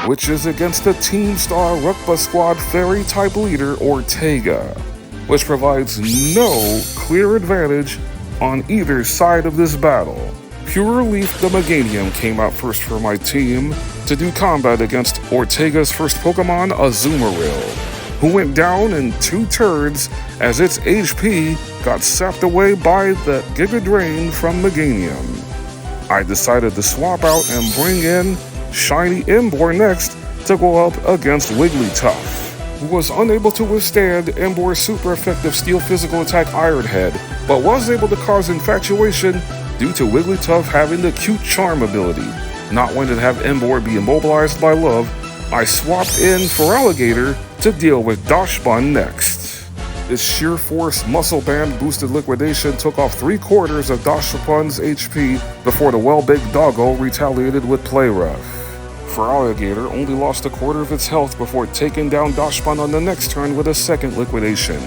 Which is against the Team Star Rukba Squad Fairy-type leader, Ortega, which provides no clear advantage on either side of this battle. Pure Leaf the Meganium came out first for my team to do combat against Ortega's first Pokemon, Azumarill, who went down in 2 turns as its HP got sapped away by the Giga Drain from Meganium. I decided to swap out and bring in Shiny Emboar next to go up against Wigglytuff, who was unable to withstand Emboar's super effective steel physical attack Iron Head, but was able to cause infatuation due to Wigglytuff having the cute charm ability. Not wanting to have Emboar be immobilized by love, I swapped in Feraligatr to deal with Dachsbun next. Its sheer force muscle band boosted liquidation took off 3/4 of Dachshund's HP before the well-big doggo retaliated with Play Rough. Feraligatr only lost 1/4 of its health before taking down Dachshund on the next turn with a second liquidation,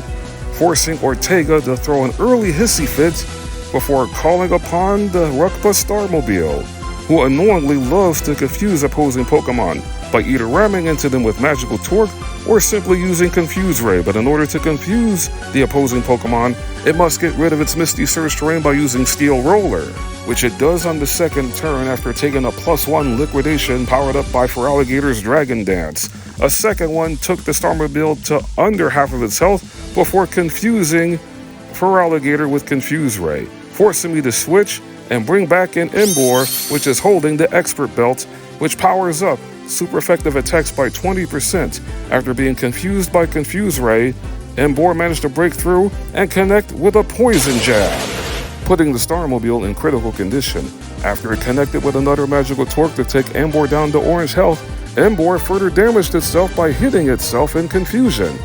forcing Ortega to throw an early hissy fit before calling upon the Rukba Starmobile, who annoyingly loves to confuse opposing Pokemon by either ramming into them with Magical Torque or simply using Confuse Ray, but in order to confuse the opposing Pokemon, it must get rid of its Misty Surge terrain by using Steel Roller, which it does on the second turn after taking a +1 liquidation powered up by Feraligatr's Dragon Dance. A second one took the Starmobile to under half of its health before confusing Feraligatr with Confuse Ray, forcing me to switch and bring back in Emboar, which is holding the Expert Belt, which powers up super effective attacks by 20%. After being confused by Confuse Ray, Emboar managed to break through and connect with a Poison Jab, putting the Starmobile in critical condition. After it connected with another Magical Torque to take Emboar down to orange health, Emboar further damaged itself by hitting itself in confusion.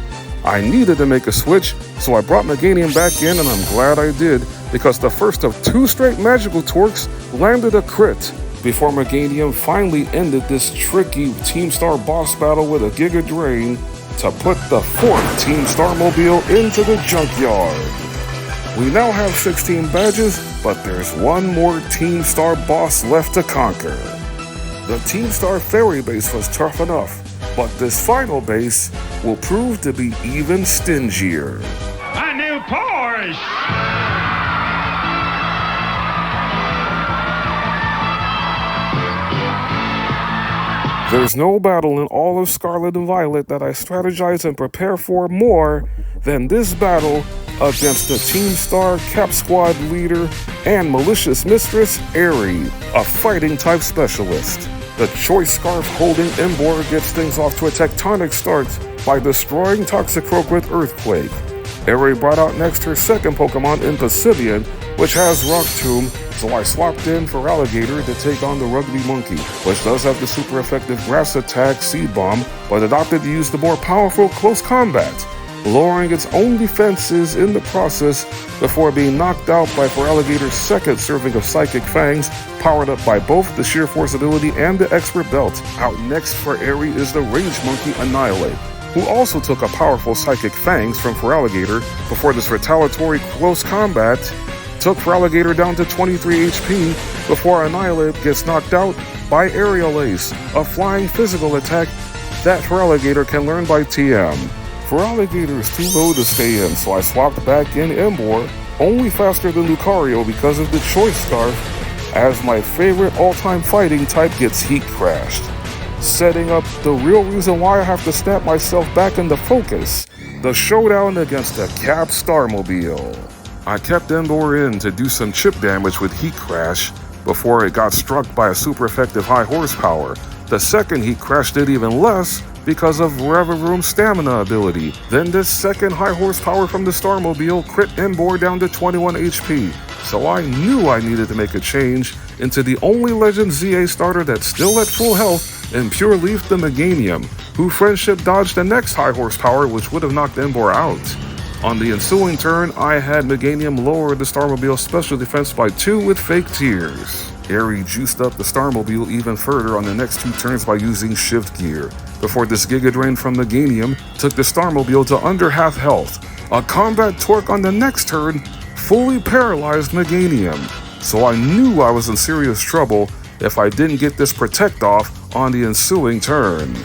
I needed to make a switch, so I brought Meganium back in, and I'm glad I did, because the first of 2 straight Magical Torques landed a crit, before Meganium finally ended this tricky Team Star boss battle with a Giga Drain to put the 4th Team Starmobile into the junkyard. We now have 16 badges, but there's one more Team Star boss left to conquer. The Team Star Fairy base was tough enough, but this final base will prove to be even stingier. A new Porsche! There's no battle in all of Scarlet and Violet that I strategize and prepare for more than this battle against the Team Star Cap Squad leader and malicious mistress, Aerie, a fighting-type specialist. The choice scarf holding Emboar gets things off to a tectonic start by destroying Toxicroak with Earthquake. Eri brought out next her second Pokemon in Passimian, which has Rock Tomb, so I swapped in for Alligator to take on the Rugby Monkey, which does have the super effective Grass Attack Seed Bomb, but it opted to use the more powerful Close Combat, lowering its own defenses in the process before being knocked out by Feraligator's second serving of Psychic Fangs, powered up by both the Sheer Force ability and the Expert Belt. Out next for Eri is the Rage Monkey Annihilate, who also took a powerful Psychic Fangs from Feraligator before this retaliatory Close Combat took Feraligator down to 23 HP before Annihilate gets knocked out by Aerial Ace, a flying physical attack that Feraligator can learn by TM. Feraligator is too low to stay in, so I swapped back in Emboar, only faster than Lucario because of the Choice Scarf, as my favorite all-time fighting type gets Heat Crashed, setting up the real reason why I have to snap myself back into focus, the showdown against the Cap Starmobile. I kept Emboar in to do some chip damage with Heat Crash before it got struck by a super effective high horsepower. The second Heat Crash did even less because of Revavroom's stamina ability. Then this second high horsepower from the Starmobile crit Emboar down to 21 HP. So I knew I needed to make a change into the only Legend ZA starter that's still at full health in Pure Leaf the Meganium, who friendship dodged the next high horsepower which would have knocked Emboar out. On the ensuing turn, I had Meganium lower the Starmobile special defense by 2 with Fake Tears. Eri juiced up the Starmobile even further on the next 2 turns by using Shift Gear, before this Giga Drain from Meganium took the Starmobile to under half health. A Combat Torque on the next turn fully paralyzed Meganium, so I knew I was in serious trouble if I didn't get this Protect off on the ensuing turn.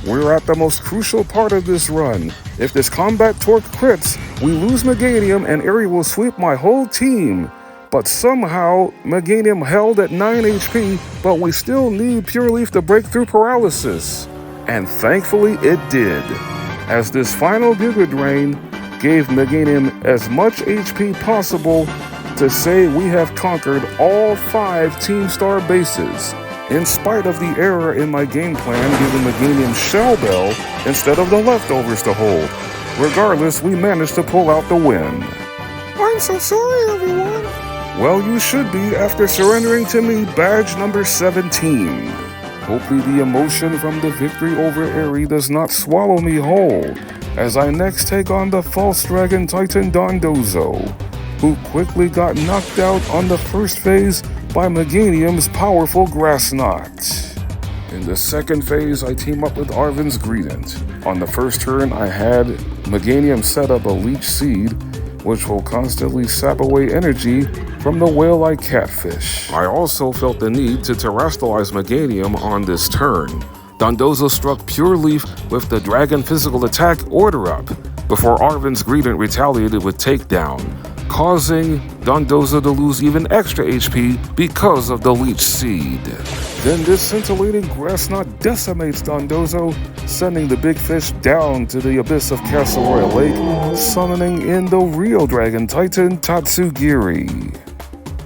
We're at the most crucial part of this run. If this Combat Torque crits, we lose Meganium and Eri will sweep my whole team. But somehow, Meganium held at 9 HP, but we still need Pure Leaf to break through paralysis. And thankfully it did, as this final Giga Drain gave Meganium as much HP possible to say we have conquered all 5 Team Star bases, in spite of the error in my game plan giving Meganium Shell Bell instead of the leftovers to hold. Regardless, we managed to pull out the win. I'm so sorry, everyone. Well, you should be after surrendering to me badge number 17. Hopefully the emotion from the victory over Eri does not swallow me whole, as I next take on the False Dragon Titan Dondozo, who quickly got knocked out on the first phase by Meganium's powerful Grass Knot. In the second phase, I team up with Arven's Greedent. On the first turn, I had Meganium set up a Leech Seed, which will constantly sap away energy from the whale-like catfish. I also felt the need to terrestrialize Meganium on this turn. Dondozo struck Pure Leaf with the Dragon Physical Attack Order Up, before Arven's Greedent retaliated with Takedown, causing Dondozo to lose even extra HP because of the Leech Seed. Then this scintillating Grass Knot decimates Dondozo, sending the big fish down to the abyss of Castle Royal Lake, summoning in the real Dragon Titan Tatsugiri.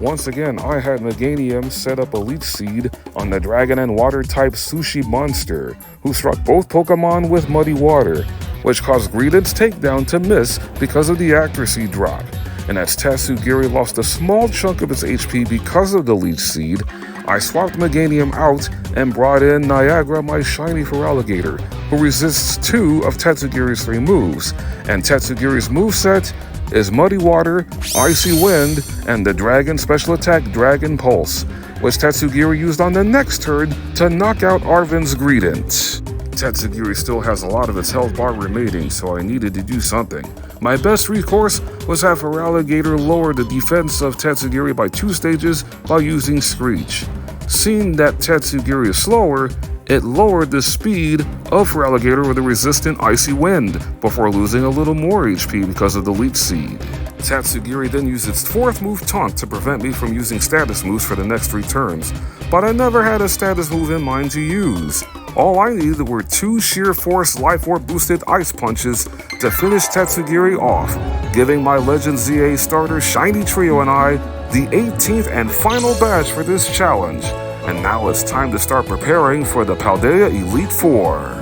Once again, I had Meganium set up a Leech Seed on the Dragon and Water type Sushi Monster, who struck both Pokemon with Muddy Water, which caused Greedent's takedown to miss because of the accuracy drop. And as Tatsugiri lost a small chunk of its HP because of the Leech Seed, I swapped Meganium out and brought in Niagara, my shiny Feraligator, who resists 2 of Tatsugiri's 3 moves, and Tatsugiri's moveset is Muddy Water, Icy Wind, and the Dragon Special Attack Dragon Pulse, which Tatsugiri used on the next turn to knock out Arven's Greedent. Tatsugiri still has a lot of its health bar remaining, so I needed to do something. My best recourse was have Feraligator lower the defense of Tatsugiri by 2 stages by using Screech. Seeing that Tatsugiri is slower, it lowered the speed of Feraligator with a resistant Icy Wind, before losing a little more HP because of the Leech Seed. Tatsugiri then used its 4th move, Taunt, to prevent me from using status moves for the next 3 turns, but I never had a status move in mind to use. All I needed were 2 Sheer Force Life Orb boosted Ice Punches to finish Tatsugiri off, giving my Legend ZA starter Shiny Trio and I the 18th and final badge for this challenge. And now it's time to start preparing for the Paldea Elite Four.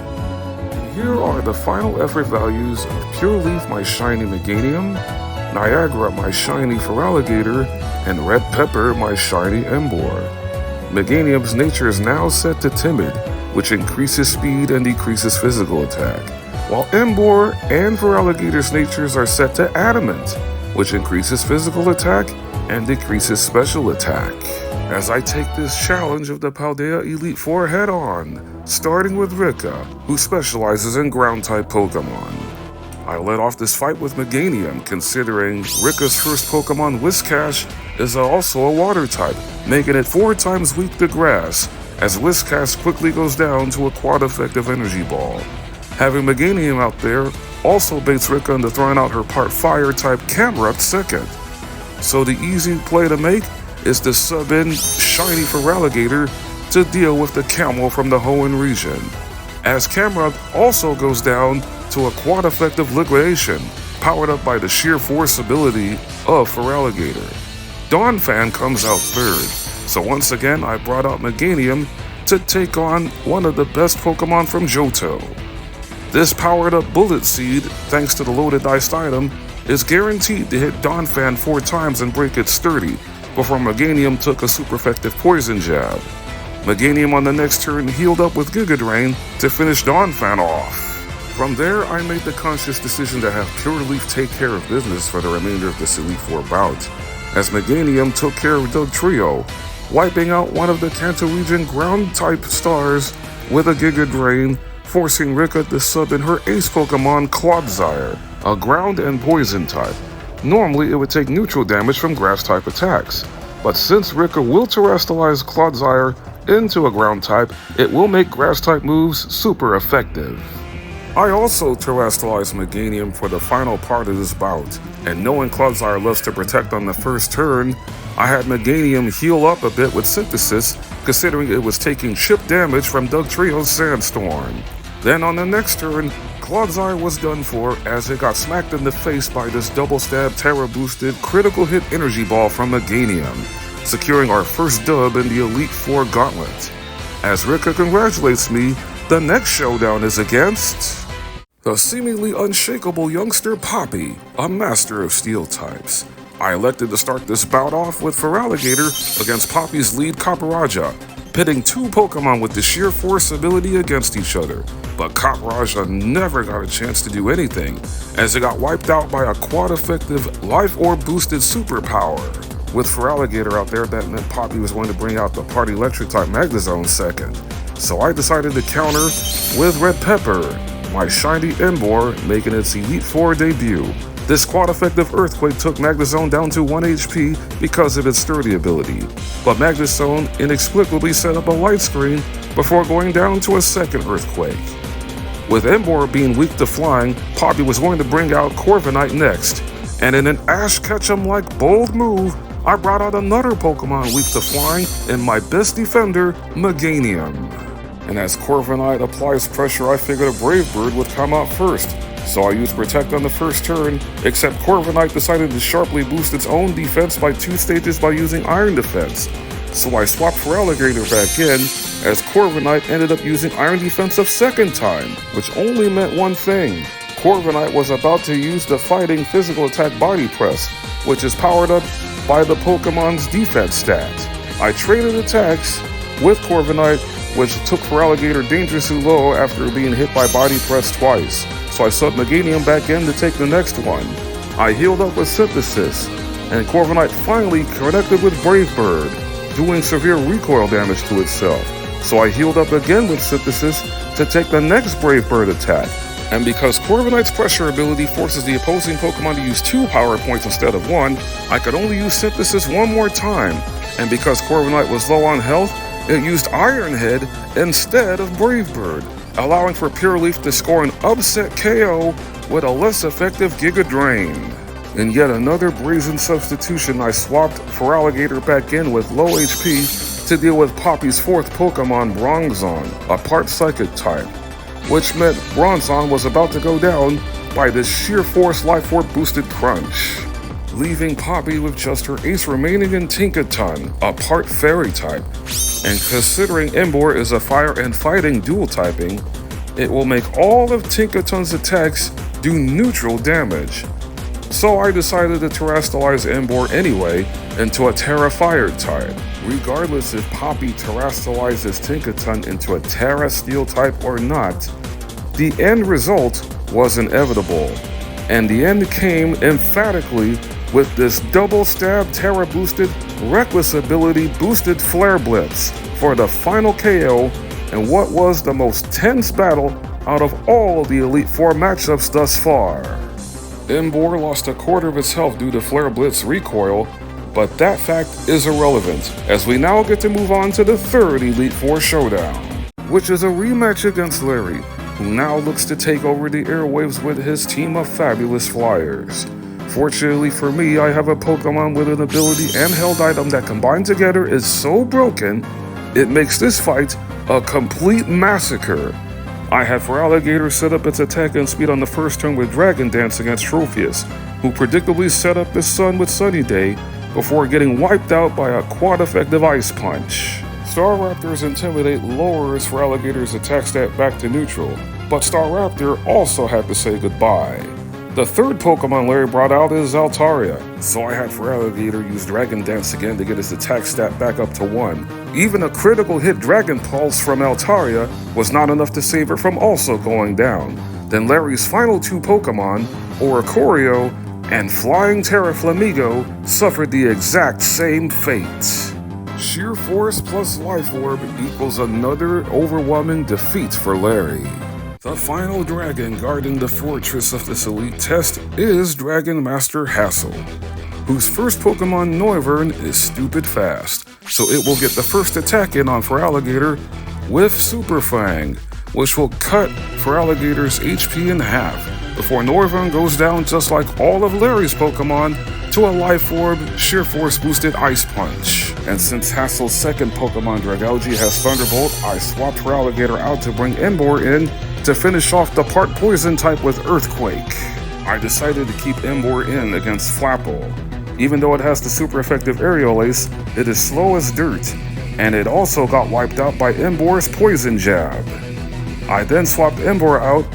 Here are the final effort values of Pure Leaf, my shiny Meganium, Niagara, my shiny Feraligatr, and Red Pepper, my shiny Emboar. Meganium's nature is now set to Timid, which increases speed and decreases physical attack, while Emboar and Feraligator's natures are set to Adamant, which increases physical attack and decreases special attack. As I take this challenge of the Paldea Elite Four head on, starting with Rika, who specializes in ground-type Pokemon. I led off this fight with Meganium, considering Rika's first Pokemon, Whiscash, is also a water type, making it 4 times weak to grass, as Whiscash quickly goes down to a quad-effective energy ball. Having Meganium out there also baits Rika into throwing out her part fire-type Camerupt second. So the easy play to make is to sub in shiny Feraligatr to deal with the Camel from the Hoenn region, as Camerupt also goes down to a quad-effective liquidation, powered up by the sheer force ability of Feraligatr. Donphan comes out third, so once again I brought out Meganium to take on one of the best Pokemon from Johto. This powered up Bullet Seed, thanks to the loaded diced item, is guaranteed to hit Donphan 4 times and break it sturdy, before Meganium took a super effective poison jab. Meganium on the next turn healed up with Giga Drain to finish Donphan off. From there, I made the conscious decision to have Pure Leaf take care of business for the remainder of this Elite Four bout, as Meganium took care of Dugtrio, wiping out one of the Kanto region ground-type stars with a Giga Drain, forcing Rika to sub in her ace Pokemon Clodsire, a ground and poison type. Normally, it would take neutral damage from grass-type attacks, but since Rika will terrestrialize Clodsire into a ground type, it will make grass-type moves super effective. I also terrestrialized Meganium for the final part of this bout, and knowing Clodsire loves to protect on the first turn, I had Meganium heal up a bit with Synthesis, considering it was taking chip damage from Dugtrio's Sandstorm. Then on the next turn, Clodsire was done for as it got smacked in the face by this double-stab Terra-boosted critical hit energy ball from Meganium, securing our first dub in the Elite Four Gauntlet. As Rika congratulates me, the next showdown is against the seemingly unshakable youngster Poppy, a master of steel types. I elected to start this bout off with Feraligatr against Poppy's lead Copperajah, pitting 2 Pokemon with the sheer force ability against each other. But Copperajah never got a chance to do anything, as it got wiped out by a quad-effective Life Orb boosted superpower. With Feraligatr out there, that meant Poppy was going to bring out the Party Electric type Magnezone second. So I decided to counter with Red Pepper, my shiny Emboar, making its Elite Four debut. This quad-effective Earthquake took Magnezone down to 1 HP because of its sturdy ability, but Magnezone inexplicably set up a light screen before going down to a second Earthquake. With Emboar being weak to flying, Poppy was going to bring out Corviknight next, and in an Ash Ketchum-like bold move, I brought out another Pokemon weak to flying in my best defender, Meganium. And as Corviknight applies pressure, I figured a Brave Bird would come out first, so I used Protect on the first turn, except Corviknight decided to sharply boost its own defense by 2 stages by using Iron Defense. So I swapped Feraligatr back in, as Corviknight ended up using Iron Defense a second time, which only meant one thing. Corviknight was about to use the fighting physical attack Body Press, which is powered up by the Pokemon's defense stat. I traded attacks with Corviknight, which took Feraligatr dangerously low after being hit by Body Press twice, so I subbed Meganium back in to take the next one. I healed up with Synthesis, and Corviknight finally connected with Brave Bird, doing severe recoil damage to itself, so I healed up again with Synthesis to take the next Brave Bird attack. And because Corviknight's pressure ability forces the opposing Pokemon to use 2 power points instead of 1, I could only use Synthesis one more time, and because Corviknight was low on health, it used Iron Head instead of Brave Bird, allowing for Pure Leaf to score an upset KO with a less effective Giga Drain. In yet another brazen substitution, I swapped Feraligatr back in with low HP to deal with Poppy's 4th Pokemon, Bronzong, a part Psychic type, which meant Bronzong was about to go down by this sheer force Life Orb boosted crunch, leaving Poppy with just her ace remaining in Tinkaton, a part Fairy type. And considering Emboar is a fire and fighting dual typing, it will make all of Tinkaton's attacks do neutral damage. So I decided to terastallize Emboar anyway into a Terra Fire type. Regardless if Poppy terastallizes Tinkaton into a Terra Steel type or not, the end result was inevitable. And the end came emphatically with this double stab Terra boosted Reckless ability boosted Flare Blitz for the final KO in what was the most tense battle out of all of the Elite Four matchups thus far. Emboar lost a quarter of its health due to Flare Blitz recoil, but that fact is irrelevant, as we now get to move on to the third Elite Four showdown, which is a rematch against Larry, who now looks to take over the airwaves with his team of fabulous flyers. Fortunately for me, I have a Pokemon with an ability and held item that combined together is so broken, it makes this fight a complete massacre. I had Feraligatr set up its attack and speed on the first turn with Dragon Dance against Trophius, who predictably set up his Sun with Sunny Day before getting wiped out by a quad-effective Ice Punch. Staraptor's Intimidate lowers Feraligator's attack stat back to neutral, but Staraptor also had to say goodbye. The third Pokemon Larry brought out is Altaria, so I had Feraligatr use Dragon Dance again to get his attack stat back up to 1. Even a critical hit Dragon Pulse from Altaria was not enough to save it from also going down. Then Larry's final two Pokemon, Oricorio and Flying Terra Flamigo, suffered the exact same fate. Sheer Force plus Life Orb equals another overwhelming defeat for Larry. The final dragon guarding the fortress of this elite test is Dragon Master Hassel, whose first Pokemon Noivern is stupid fast, so it will get the first attack in on Feraligatr with Super Fang, which will cut Feraligator's HP in half before Noivern goes down just like all of Larry's Pokemon to a Life Orb Sheer Force boosted Ice Punch. And since Hassel's second Pokemon Dragalge has Thunderbolt, I swapped Feraligatr out to bring Emboar in to finish off the part poison type with Earthquake. I decided to keep Emboar in against Flapple. Even though it has the super effective Aerial Ace, it is slow as dirt, and it also got wiped out by Emboar's Poison Jab. I then swapped Emboar out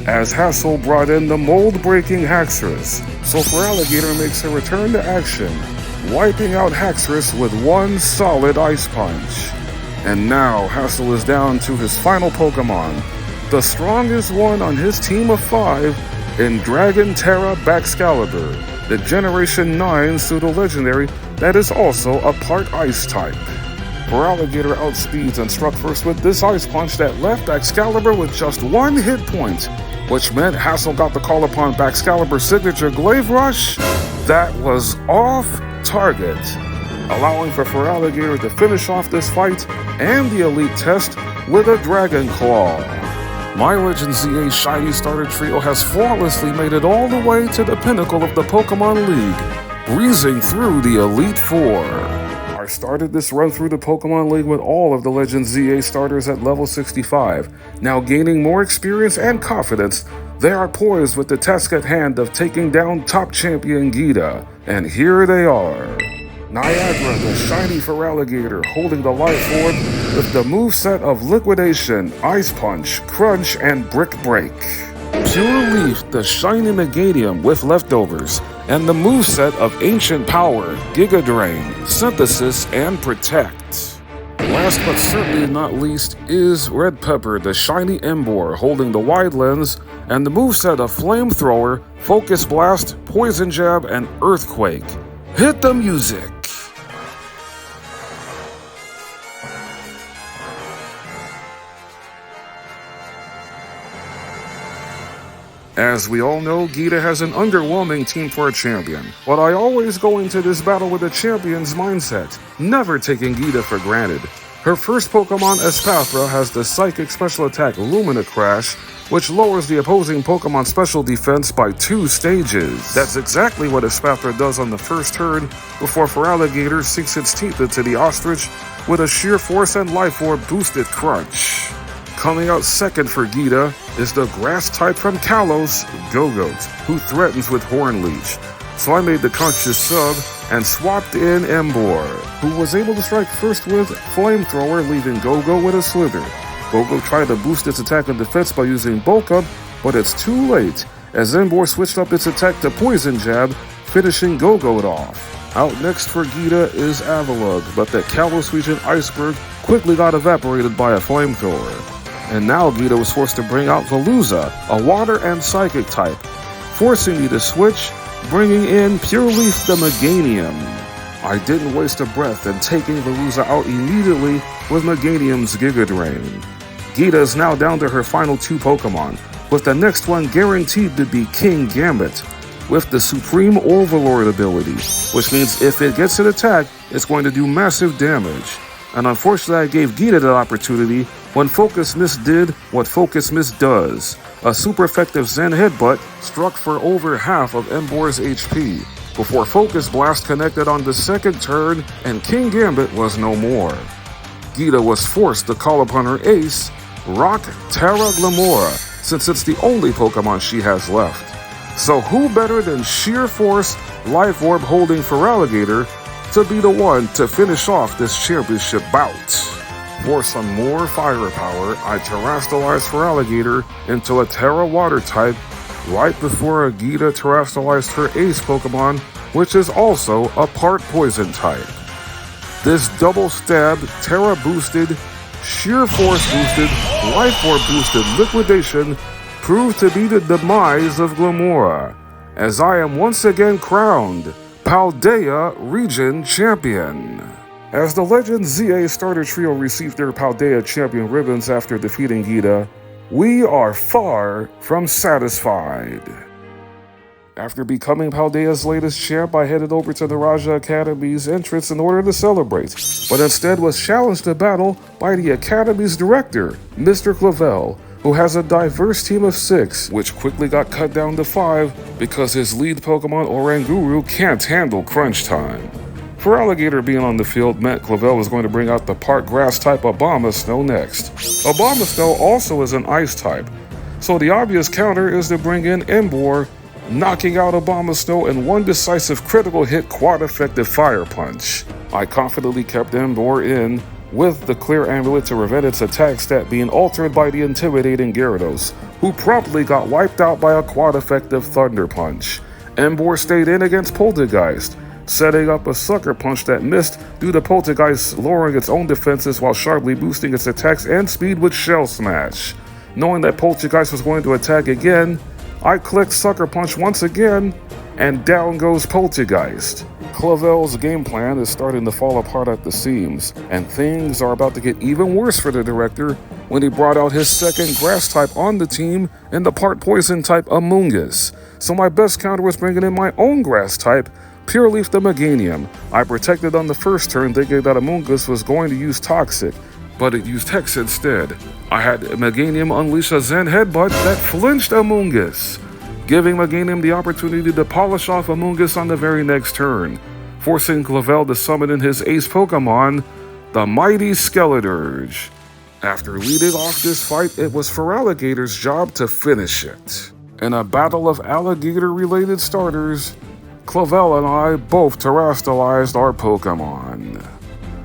as Hassel brought in the mold-breaking Haxorus, so Feraligatr makes a return to action, wiping out Haxorus with one solid Ice Punch. And now Hassel is down to his final Pokemon, the strongest one on his team of 5 in Dragon Terra Baxcalibur, the Generation 9 pseudo-legendary that is also a part Ice type. Feraligatr outspeeds and struck first with this Ice Punch that left Baxcalibur with just 1 hit point, which meant Hassel got to call upon Baxcalibur's signature Glaive Rush that was off target, allowing for Feraligatr to finish off this fight and the elite test with a Dragon Claw. My Legend ZA Shiny Starter Trio has flawlessly made it all the way to the pinnacle of the Pokemon League, breezing through the Elite Four. I started this run through the Pokemon League with all of the Legend ZA starters at level 65. Now gaining more experience and confidence, they are poised with the task at hand of taking down top champion Geeta. And here they are. Niagara, the shiny Feraligatr, holding the Life Orb with the moveset of Liquidation, Ice Punch, Crunch, and Brick Break. Pure Leaf, the shiny Meganium with Leftovers, and the moveset of Ancient Power, Giga Drain, Synthesis, and Protect. Last but certainly not least is Red Pepper, the shiny Emboar, holding the Wide Lens, and the moveset of Flamethrower, Focus Blast, Poison Jab, and Earthquake. Hit the music! As we all know, Geeta has an underwhelming team for a champion, but I always go into this battle with a champion's mindset, never taking Geeta for granted. Her first Pokemon, Espathra, has the Psychic Special Attack Lumina Crash, which lowers the opposing Pokemon's special defense by 2 stages. That's exactly what Espathra does on the first turn, before Feraligatr sinks its teeth into the Ostrich with a Sheer Force and Life Orb boosted Crunch. Coming out second for Geeta is the grass type from Kalos, Gogoat, who threatens with Horn Leech. So I made the conscious sub and swapped in Emboar, who was able to strike first with Flamethrower, leaving Gogo with a Slither. Gogo tried to boost its attack and defense by using Bulk Up, but it's too late, as Emboar switched up its attack to Poison Jab, finishing Gogo it off. Out next for Geeta is Avalugg, but the Kalos region Iceberg quickly got evaporated by a flamethrower. And now Geeta was forced to bring out Veluza, a water and psychic type, forcing me to switch, bringing in Pure Leaf the Meganium. I didn't waste a breath and taking Veluza out immediately with Meganium's Giga Drain. Geeta is now down to her final 2 Pokemon, with the next one guaranteed to be King Gambit, with the Supreme Overlord ability, which means if it gets an attack, it's going to do massive damage. And unfortunately I gave Geeta the opportunity when Focus Mist did what Focus Mist does. A super effective Zen Headbutt struck for over half of Emboar's HP, before Focus Blast connected on the second turn and King Gambit was no more. Geeta was forced to call upon her ace, Rock Terra Glamora, since it's the only Pokemon she has left. So who better than Sheer Force, Life Orb holding Feraligatr to be the one to finish off this championship bout? For some more firepower, I terrestrialized Feraligatr into a Terra Water type right before Geeta terrestrialized her ace Pokemon, which is also a part Poison type. This double stab, Terra boosted, Sheer Force boosted, Life Orb boosted Liquidation proved to be the demise of Glamora, as I am once again crowned Paldea Region Champion. As the Legend ZA Starter Trio received their Paldea Champion ribbons after defeating Geeta, we are far from satisfied. After becoming Paldea's latest champ, I headed over to the Raja Academy's entrance in order to celebrate, but instead was challenged to battle by the Academy's director, Mr. Clavell, who has a diverse team of 6, which quickly got cut down to 5 because his lead Pokemon Oranguru can't handle crunch time. Feraligatr being on the field meant Clavell was going to bring out the part grass type Abomasnow next. Abomasnow also is an ice type, so the obvious counter is to bring in Emboar, knocking out Abomasnow in one decisive critical hit quad effective Fire Punch. I confidently kept Emboar in, with the Clear Amulet to prevent its attack stat being altered by the intimidating Gyarados, who promptly got wiped out by a quad-effective Thunder Punch. Emboar stayed in against Poltergeist, setting up a Sucker Punch that missed due to Poltergeist lowering its own defenses while sharply boosting its attacks and speed with Shell Smash. Knowing that Poltergeist was going to attack again, I clicked Sucker Punch once again, and down goes Poltergeist. Clavell's game plan is starting to fall apart at the seams, and things are about to get even worse for the director when he brought out his second grass type on the team in the part poison type Amoonguss. So my best counter was bringing in my own grass type, Pure Leaf the Meganium. I protected on the first turn thinking that Amoonguss was going to use Toxic, but it used Hex instead. I had Meganium unleash a Zen Headbutt that flinched Amoonguss, giving Meganium the opportunity to polish off Amoonguss on the very next turn, forcing Clavell to summon in his ace Pokemon, the mighty Skeledirge. After leading off this fight, it was Feraligatr's job to finish it. In a battle of alligator-related starters, Clavell and I both terrestrialized our Pokemon.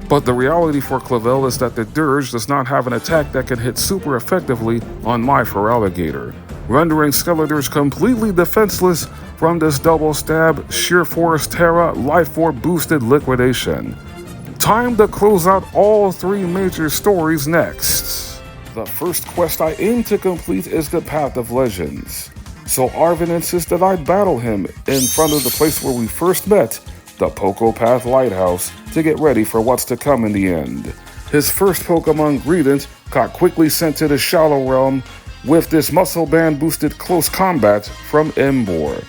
But the reality for Clavell is that the Dirge does not have an attack that can hit super effectively on my Feraligatr, rendering Skeledirge completely defenseless from this double stab, Sheer Force Terra Life Orb boosted Liquidation. Time to close out all 3 major stories next. The first quest I aim to complete is the Path of Legends, so Arven insisted I battle him in front of the place where we first met, the Pocopath Lighthouse, to get ready for what's to come in the end. His first Pokemon, Greedent, got quickly sent to the Shallow Realm with this Muscle Band boosted Close Combat from Emboar.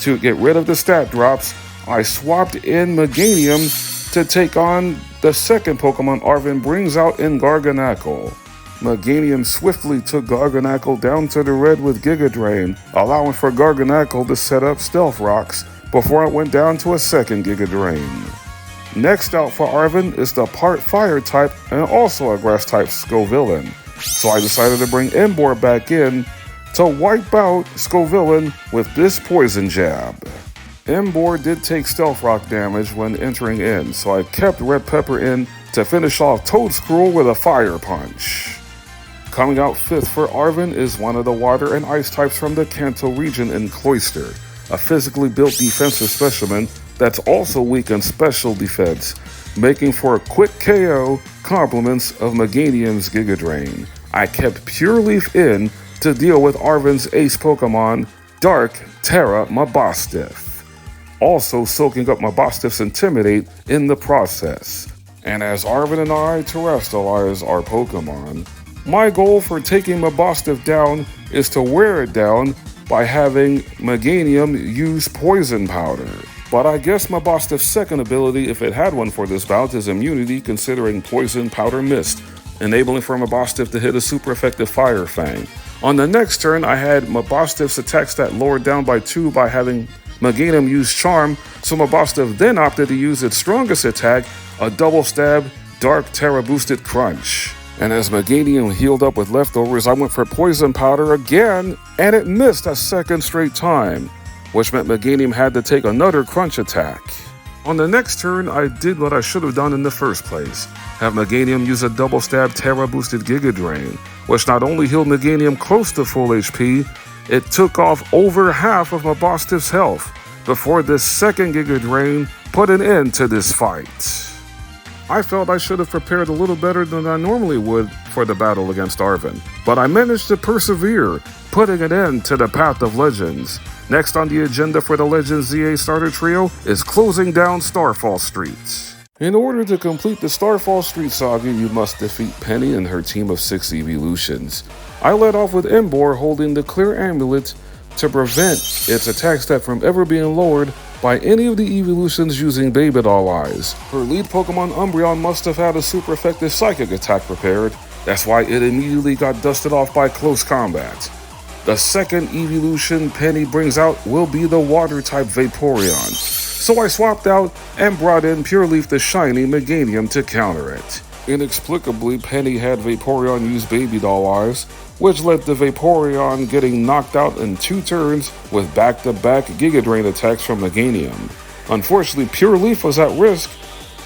To get rid of the stat drops, I swapped in Meganium to take on the second Pokemon Arven brings out in Garganacl. Meganium swiftly took Garganacl down to the red with Giga Drain, allowing for Garganacl to set up Stealth Rocks before it went down to a second Giga Drain. Next out for Arven is the part Fire type and also a Grass type Scovillain, so I decided to bring Emboar back in to wipe out Scovillain with this Poison Jab. Emboar did take Stealth Rock damage when entering in, so I kept Red Pepper in to finish off Toadscruel with a Fire Punch. Coming out 5th for Arven is one of the water and ice types from the Kanto region in Cloyster, a physically built defensive specimen that's also weak in special defense, making for a quick KO, compliments of Meganium's Giga Drain. I kept Pure Leaf in to deal with Arven's ace Pokemon, Dark Terra Mabostiff, also soaking up Mabostiff's Intimidate in the process. And as Arven and I terrestrialize our Pokemon, my goal for taking Mabostiff down is to wear it down by having Meganium use Poison Powder. But I guess Mabostiff's second ability, if it had one for this bout, is Immunity, considering Poison Powder missed, enabling for Mabostiff to hit a super effective Fire Fang. On the next turn, I had Mabostiff's attack stat lowered down by 2 by having Meganium use Charm, so Mabostiff then opted to use its strongest attack, a double stab, Dark Terra boosted Crunch. And as Meganium healed up with leftovers, I went for Poison Powder again, and it missed a second straight time, which meant Meganium had to take another Crunch attack. On the next turn, I did what I should have done in the first place, have Meganium use a double stab Terra boosted Giga Drain, which not only healed Meganium close to full HP, it took off over half of Mabostiff's health before this second Giga Drain put an end to this fight. I felt I should have prepared a little better than I normally would for the battle against Arven, but I managed to persevere, putting an end to the Path of Legends. Next on the agenda for the Legends ZA Starter Trio is closing down Starfall Street. In order to complete the Starfall Street saga, you must defeat Penny and her team of 6 evolutions. I led off with Emboar holding the Clear Amulet to prevent its attack stat from ever being lowered by any of the evolutions using Baby Doll Eyes. Her lead Pokemon Umbreon must have had a super effective Psychic attack prepared. That's why it immediately got dusted off by close combat. The second evolution Penny brings out will be the Water-type Vaporeon, so I swapped out and brought in Pure Leaf the shiny Meganium to counter it. Inexplicably, Penny had Vaporeon use Baby Doll Eyes, which led to Vaporeon getting knocked out in 2 turns with back-to-back Giga Drain attacks from Meganium. Unfortunately, Pure Leaf was at risk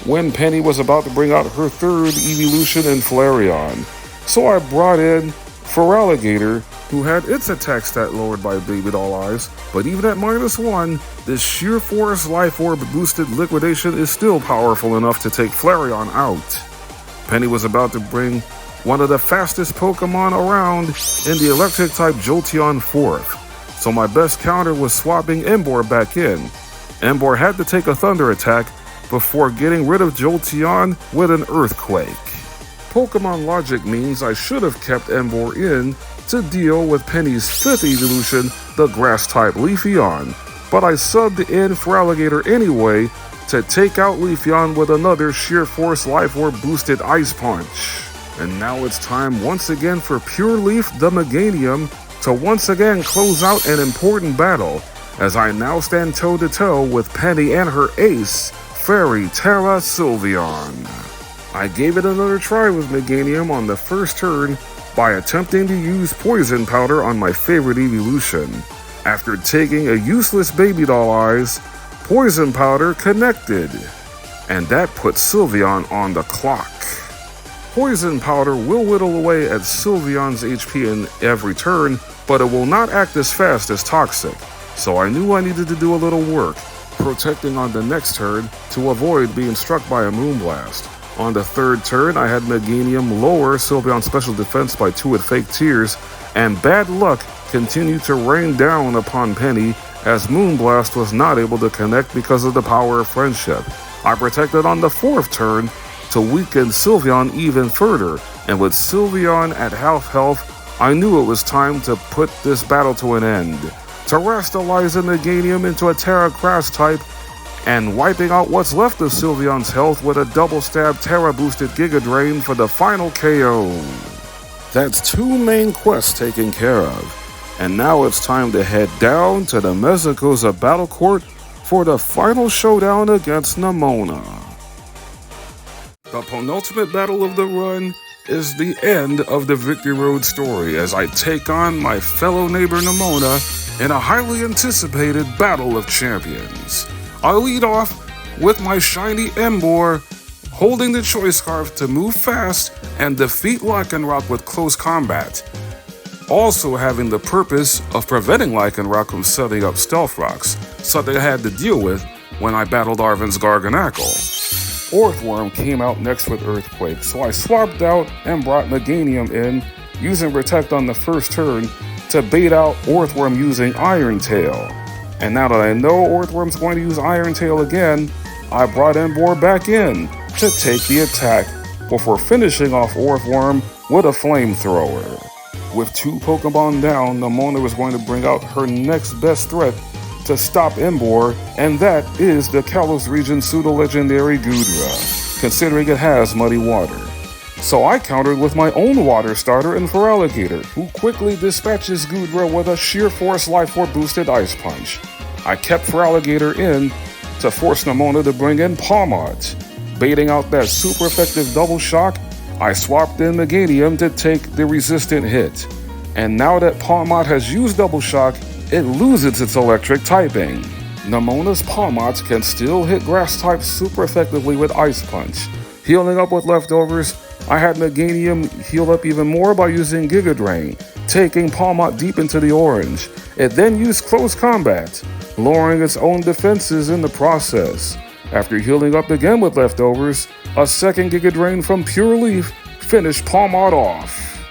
when Penny was about to bring out her third evolution in Flareon, so I brought in Feraligatr, who had its attack stat lowered by Baby Doll Eyes, but even at -1, this Sheer Force Life Orb boosted Liquidation is still powerful enough to take Flareon out. Penny was about to bring one of the fastest Pokemon around in the Electric-type Jolteon 4th, so my best counter was swapping Emboar back in. Emboar had to take a Thunder attack before getting rid of Jolteon with an Earthquake. Pokemon logic means I should have kept Emboar in to deal with Penny's 5th evolution, the Grass-type Leafeon, but I subbed in Feraligatr anyway to take out Leafeon with another Sheer Force Life Orb boosted Ice Punch. And now it's time once again for Pure Leaf the Meganium to once again close out an important battle, as I now stand toe-to-toe with Penny and her ace, Fairy Terra Sylveon. I gave it another try with Meganium on the first turn by attempting to use Poison Powder on my favorite evolution. After taking a useless Baby Doll Eyes, Poison Powder connected, and that put Sylveon on the clock. Poison Powder will whittle away at Sylveon's HP in every turn, but it will not act as fast as Toxic, so I knew I needed to do a little work, protecting on the next turn to avoid being struck by a Moonblast. On the third turn, I had Meganium lower Sylveon's special defense by 2 with Fake Tears, and bad luck continued to rain down upon Penny as Moonblast was not able to connect because of the power of friendship. I protected on the 4th turn to weaken Sylveon even further, and with Sylveon at half health, I knew it was time to put this battle to an end, terrestrializing Meganium into a Terra Grass type and wiping out what's left of Sylveon's health with a double stab Terra boosted Giga Drain for the final KO. That's 2 main quests taken care of, and now it's time to head down to the Mesagoza Battle Court for the final showdown against Nemona. The penultimate battle of the run is the end of the Victory Road story as I take on my fellow neighbor Nemona in a highly anticipated Battle of Champions. I lead off with my shiny Emboar holding the Choice Scarf to move fast and defeat Lycanroc with close combat, also having the purpose of preventing Lycanroc from setting up Stealth Rocks, something I had to deal with when I battled Arven's Garganacl. Orthworm came out next with Earthquake, so I swapped out and brought Meganium in, using Protect on the first turn to bait out Orthworm using Iron Tail. And now that I know Orthworm's going to use Iron Tail again, I brought Emboar back in to take the attack before finishing off Orthworm with a Flamethrower. With 2 Pokemon down, Nemona was going to bring out her next best threat to stop Emboar, and that is the Kalos region pseudo-legendary Goodra, considering it has Muddy Water. So I countered with my own water starter in Feraligatr, who quickly dispatches Goodra with a Sheer Force Life Orb boosted Ice Punch. I kept Feraligatr in to force Nemona to bring in Pawmot. Baiting out that super effective Double Shock, I swapped in Meganium to take the resistant hit. And now that Pawmot has used Double Shock, it loses its electric typing. Nemona's Pawmots can still hit grass types super effectively with Ice Punch. Healing up with leftovers, I had Meganium heal up even more by using Giga Drain, taking Pawmot deep into the orange. It then used Close Combat, lowering its own defenses in the process. After healing up again with leftovers, a second Giga Drain from Pure Leaf finished Pawmot off.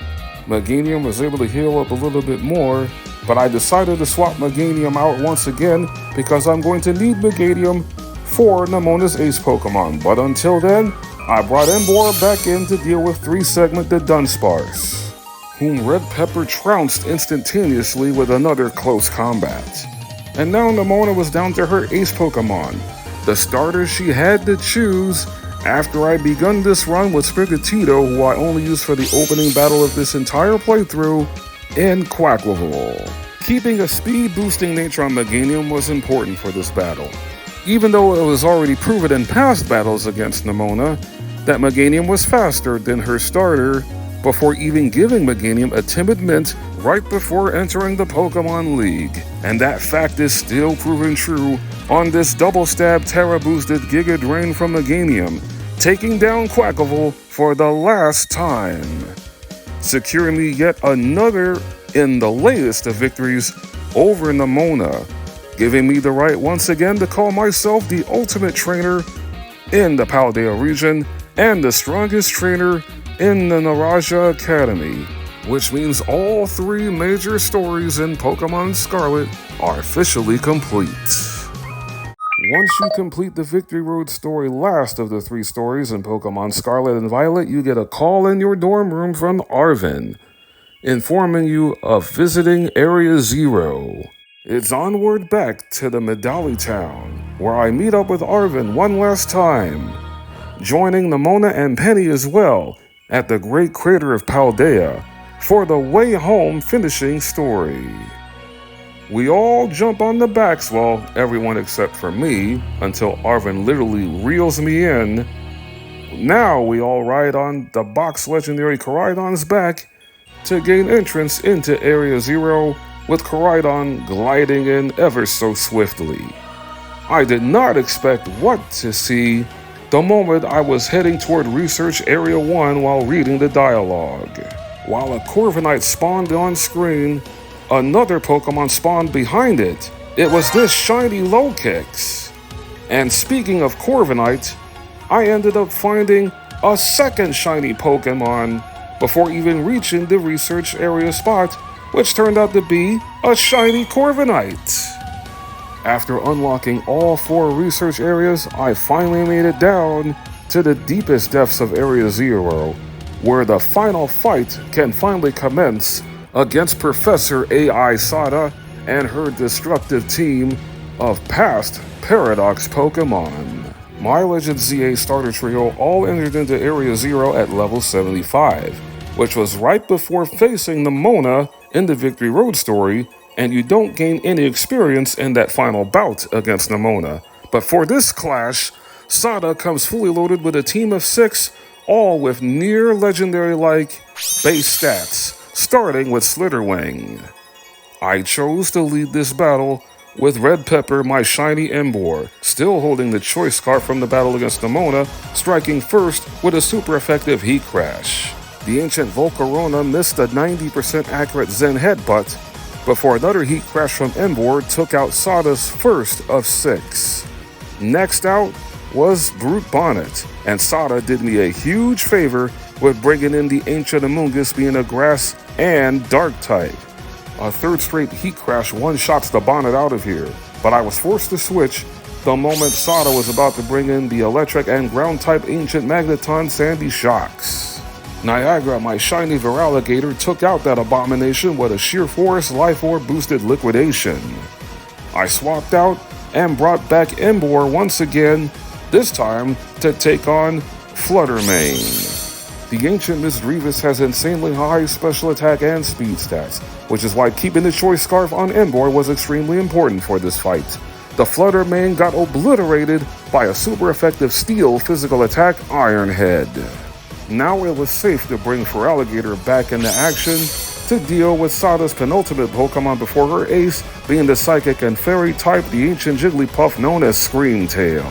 Meganium was able to heal up a little bit more, but I decided to swap Meganium out once again because I'm going to need Meganium for Nemona's Ace Pokemon. But until then, I brought Emboar back in to deal with 3-segment the Dunsparce, whom Red Pepper trounced instantaneously with another close combat. And now Nemona was down to her Ace Pokemon, the starter she had to choose after I begun this run with Sprigatito, who I only used for the opening battle of this entire playthrough, in Quaquaval. Keeping a speed-boosting nature on Meganium was important for this battle, even though it was already proven in past battles against Nemona that Meganium was faster than her starter before even giving Meganium a Timid Mint right before entering the Pokemon League. And that fact is still proven true on this double-stab Terra-boosted Giga Drain from Meganium, taking down Quaquaval for the last time, securing me yet another in the latest of victories over Nemona, giving me the right once again to call myself the ultimate trainer in the Paldea region and the strongest trainer in the Naraja Academy, which means all 3 major stories in Pokémon Scarlet are officially complete. Once you complete the Victory Road story last of the 3 stories in Pokémon Scarlet and Violet, you get a call in your dorm room from Arven, informing you of visiting Area 0. It's onward back to the Medali Town, where I meet up with Arven one last time, joining Nemona and Penny as well at the Great Crater of Paldea for the Way Home finishing story. We all jump on the backs, well, everyone except for me, until Arven literally reels me in. Now we all ride on the box legendary Koraidon's back to gain entrance into Area 0, with Koraidon gliding in ever so swiftly. I did not expect what to see the moment I was heading toward Research Area 1 while reading the dialogue. While a Corviknight spawned on screen, another Pokemon spawned behind it. It was this shiny Lokix. And speaking of Corviknight, I ended up finding a second shiny Pokemon before even reaching the research area spot, which turned out to be a shiny Corviknight. After unlocking all 4 research areas, I finally made it down to the deepest depths of Area 0, where the final fight can finally commence against Professor A.I. Sada and her destructive team of past Paradox Pokemon. My Legend ZA starter trio all entered into Area 0 at level 75, which was right before facing Nemona in the Victory Road story, and you don't gain any experience in that final bout against Nemona. But for this clash, Sada comes fully loaded with a team of 6, all with near legendary-like base stats, starting with Slitherwing. I chose to lead this battle with Red Pepper, my shiny Emboar, still holding the choice scarf from the battle against Nemona, striking first with a super effective Heat Crash. The ancient Volcarona missed a 90% accurate Zen Headbutt before another Heat Crash from Emboar took out Sada's first of 6. Next out was Brute Bonnet, and Sada did me a huge favor with bringing in the ancient Amoonguss being a grass and dark type. A third straight Heat Crash one-shots the Bonnet out of here, but I was forced to switch the moment Sada was about to bring in the electric and ground-type ancient Magneton Sandy Shocks. Niagara, my shiny Viraligator, took out that abomination with a Sheer Force Life Orb boosted liquidation. I swapped out and brought back Emboar once again, this time to take on Fluttermane. The ancient Miss Grievous has insanely high special attack and speed stats, which is why keeping the choice scarf on Emboar was extremely important for this fight. The Fluttermane got obliterated by a super effective steel physical attack Iron Head. Now it was safe to bring Feraligatr back into action to deal with Sada's penultimate Pokemon before her ace being the Psychic and Fairy type, the ancient Jigglypuff known as Screamtail,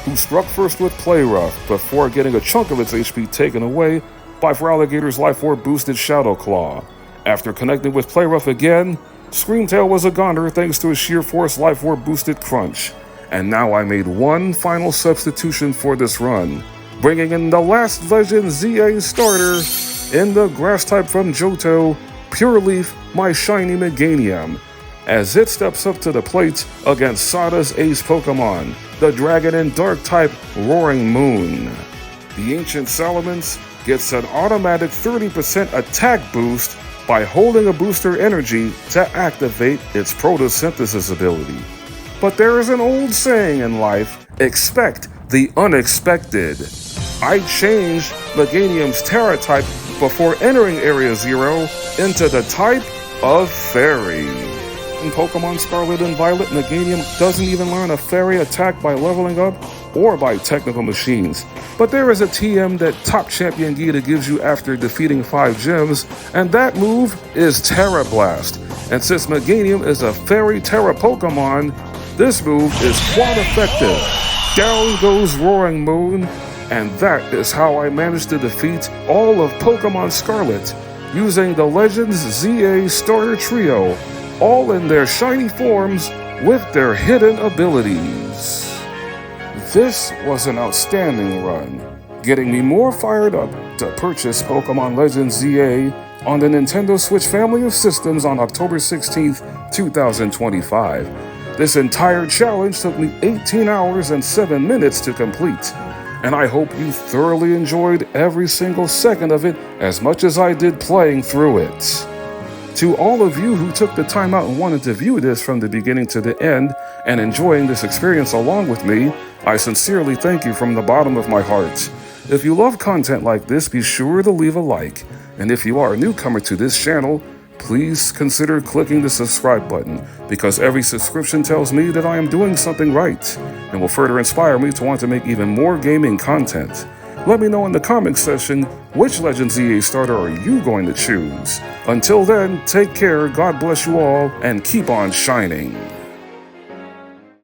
who struck first with Play Rough before getting a chunk of its HP taken away by Feraligator's Life Orb boosted Shadow Claw. After connecting with Play Rough again, Screamtail was a goner thanks to a Sheer Force Life Orb boosted Crunch. And now I made one final substitution for this run, bringing in the last Legend ZA starter in the Grass type from Johto, Pure Leaf, my shiny Meganium, as it steps up to the plate against Sada's ace Pokemon, the Dragon and Dark type Roaring Moon. The ancient Salamence gets an automatic 30% attack boost by holding a booster energy to activate its photosynthesis ability. But there is an old saying in life, expect the unexpected. I changed Meganium's Terra type before entering Area 0 into the type of Fairy. In Pokemon Scarlet and Violet, Meganium doesn't even learn a Fairy attack by leveling up or by technical machines. But there is a TM that top champion Geeta gives you after defeating 5 gyms, and that move is Terra Blast. And since Meganium is a Fairy Terra Pokemon, this move is quite effective. Down goes Roaring Moon, and that is how I managed to defeat all of Pokemon Scarlet using the Legends ZA Starter Trio, all in their shiny forms with their hidden abilities. This was an outstanding run, getting me more fired up to purchase Pokemon Legends ZA on the Nintendo Switch family of systems on October 16th, 2025. This entire challenge took me 18 hours and 7 minutes to complete, and I hope you thoroughly enjoyed every single second of it as much as I did playing through it. To all of you who took the time out and wanted to view this from the beginning to the end and enjoying this experience along with me, I sincerely thank you from the bottom of my heart. If you love content like this, be sure to leave a like. And if you are a newcomer to this channel, please consider clicking the subscribe button, because every subscription tells me that I am doing something right and will further inspire me to want to make even more gaming content. Let me know in the comments section which Legends ZA starter are you going to choose. Until then, take care, God bless you all, and keep on shining.